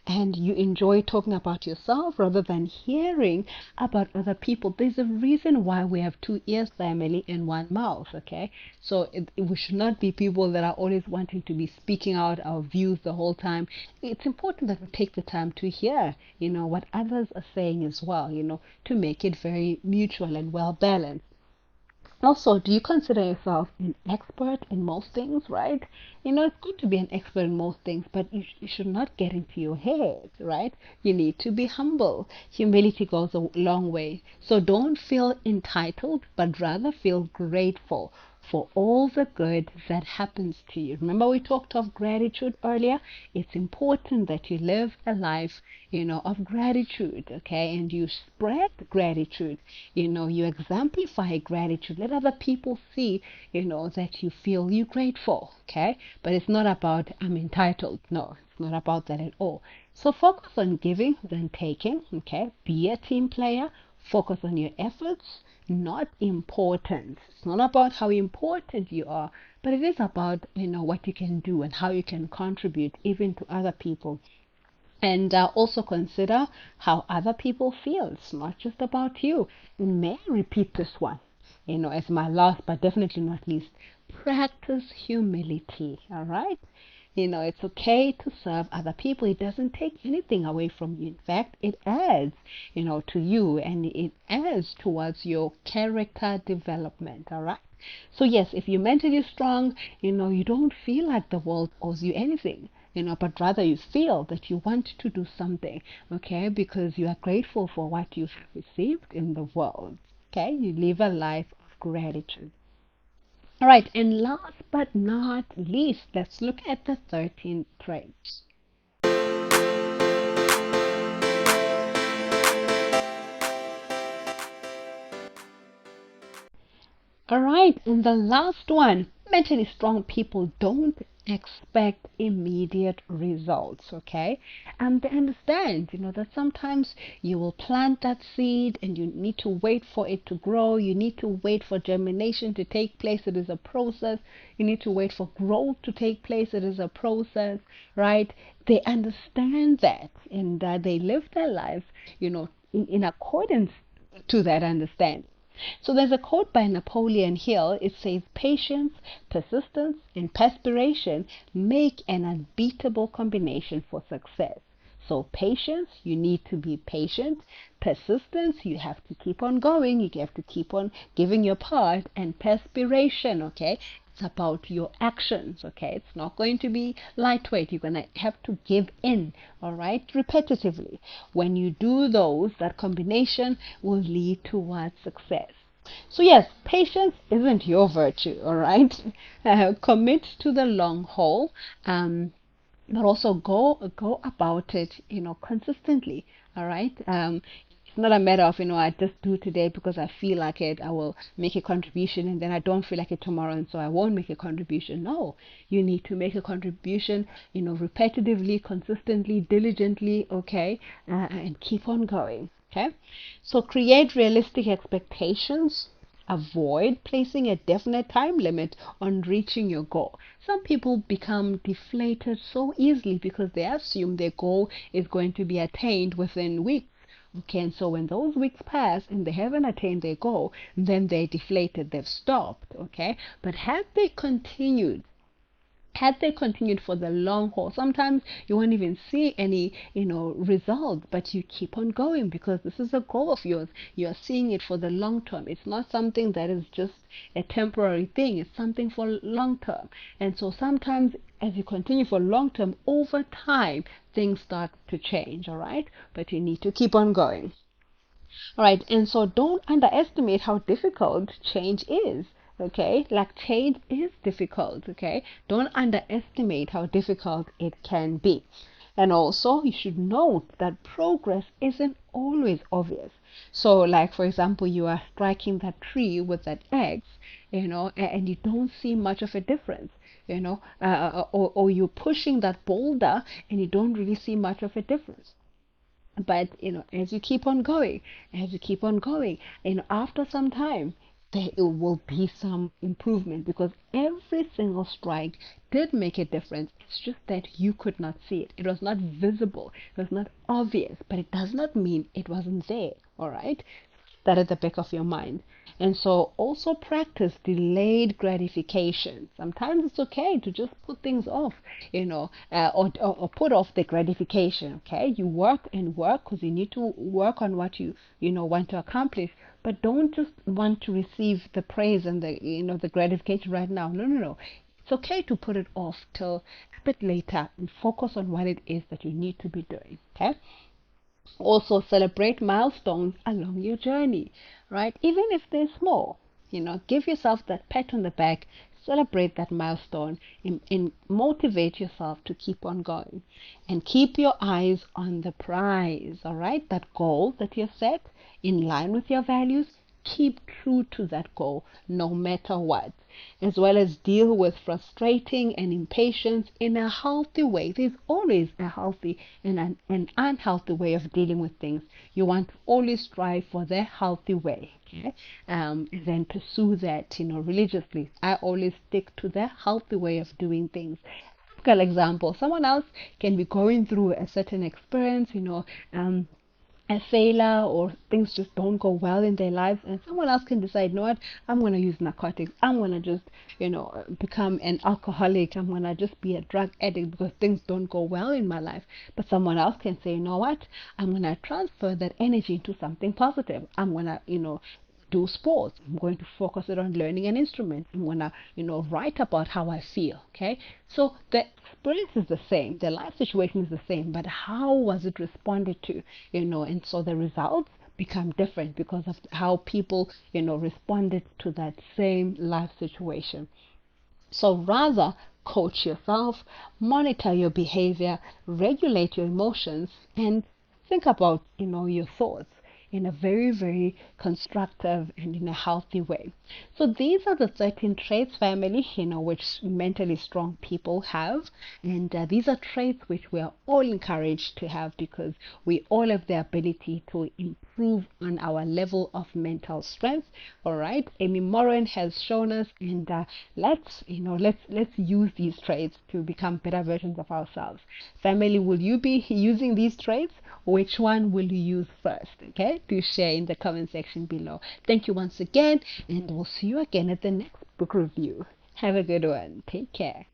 And you enjoy talking about yourself rather than hearing about other people. There's a reason why we have two ears, family, and one mouth, okay? So we should not be people that are always wanting to be speaking out our views the whole time. It's important that we take the time to hear, what others are saying as well, to make it very mutual and well balanced. Also, do you consider yourself an expert in most things, right? It's good to be an expert in most things, but you should not get into your head, right? You need to be humble. Humility goes a long way. So don't feel entitled, but rather feel grateful for all the good that happens to you. Remember we talked of gratitude earlier? It's important that you live a life, of gratitude, okay? And you spread gratitude, you exemplify gratitude. Let other people see, that you feel you grateful, okay? But it's not about I'm entitled. No, it's not about that at all. So focus on giving than taking, okay? Be a team player. Focus on your efforts, not importance. It's not about how important you are, but it is about, what you can do and how you can contribute even to other people. And also consider how other people feel. It's not just about you. And may I repeat this one, as my last but definitely not least, practice humility, all right? It's okay to serve other people. It doesn't take anything away from you. In fact, it adds, to you, and it adds towards your character development, all right? So yes, if you're mentally strong, you don't feel like the world owes you anything, but rather you feel that you want to do something, okay, because you are grateful for what you've received in the world, okay? You live a life of gratitude. All right, and last but not least, let's look at the 13 traits. All right, and the last one, mentally strong people don't expect immediate results, okay? And they understand, that sometimes you will plant that seed and you need to wait for it to grow. You need to wait for germination to take place. It is a process. You need to wait for growth to take place. It is a process, right? They understand that, and they live their lives, in accordance to that understanding. So there's a quote by Napoleon Hill. It says, patience, persistence, and perspiration make an unbeatable combination for success. So patience, you need to be patient. Persistence, you have to keep on going. You have to keep on giving your part. And perspiration, okay? It's about your actions, okay? It's not going to be lightweight. You're going to have to give in, all right, repetitively. When you do those, that combination will lead towards success. So yes, patience isn't your virtue, all right? Commit to the long haul, um, but also go about it, consistently. All right. It's not a matter of, I just do today because I feel like it. I will make a contribution, and then I don't feel like it tomorrow, and so I won't make a contribution. No, you need to make a contribution, repetitively, consistently, diligently. Okay, and keep on going. Okay. So create realistic expectations. Avoid placing a definite time limit on reaching your goal. Some people become deflated so easily because they assume their goal is going to be attained within weeks. Okay, and so when those weeks pass and they haven't attained their goal, then they're deflated, they've stopped. Okay, but had they continued for the long haul, sometimes you won't even see any results, but you keep on going because this is a goal of yours. You're seeing it for the long term. It's not something that is just a temporary thing. It's something for long term. And so sometimes as you continue for long term, over time things start to change. All right, but you need to keep on going. All right, and so don't underestimate how difficult change is. Okay, like change is difficult. Okay, don't underestimate how difficult it can be. And also, you should note that progress isn't always obvious. So, like for example, you are striking that tree with that axe, and you don't see much of a difference. Or you're pushing that boulder and you don't really see much of a difference. But as you keep on going, after some time there will be some improvement because every single strike did make a difference. It's just that you could not see it. It was not visible, it was not obvious, but it does not mean it wasn't there. All right, that at the back of your mind. And so also practice delayed gratification. Sometimes it's okay to just put things off, or put off the gratification. Okay, you work and work because you need to work on what you want to accomplish, but don't just want to receive the praise and the gratification right now. No, no, no. It's okay to put it off till a bit later and focus on what it is that you need to be doing. Okay. Also celebrate milestones along your journey, right? Even if they're small, give yourself that pat on the back, celebrate that milestone, and motivate yourself to keep on going. And keep your eyes on the prize, all right? That goal that you've set in line with your values, keep true to that goal no matter what, as well as deal with frustrating and impatience in a healthy way. There's always a healthy and an unhealthy way of dealing with things. You want to always strive for the healthy way. Okay, and then pursue that, religiously. I always stick to the healthy way of doing things. Typical example: someone else can be going through a certain experience, a failure, or things just don't go well in their lives, and someone else can decide, what, I'm going to use narcotics, I'm going to just become an alcoholic, I'm going to just be a drug addict because things don't go well in my life. But someone else can say, what, I'm going to transfer that energy into something positive. I'm going to do sports. I'm going to focus it on learning an instrument. I'm going to, write about how I feel. Okay. So the experience is the same. The life situation is the same, but how was it responded to? And so the results become different because of how people, responded to that same life situation. So rather, coach yourself, monitor your behavior, regulate your emotions, and think about, your thoughts in a very, very constructive and in a healthy way. So these are the 13 traits, family, which mentally strong people have. And these are traits which we are all encouraged to have because we all have the ability to improve on our level of mental strength. All right. Amy Morin has shown us, and let's use these traits to become better versions of ourselves. Family, will you be using these traits? Which one will you use first? Okay, do share in the comment section below. Thank you once again, and we'll see you again at the next book review. Have a good one. Take care.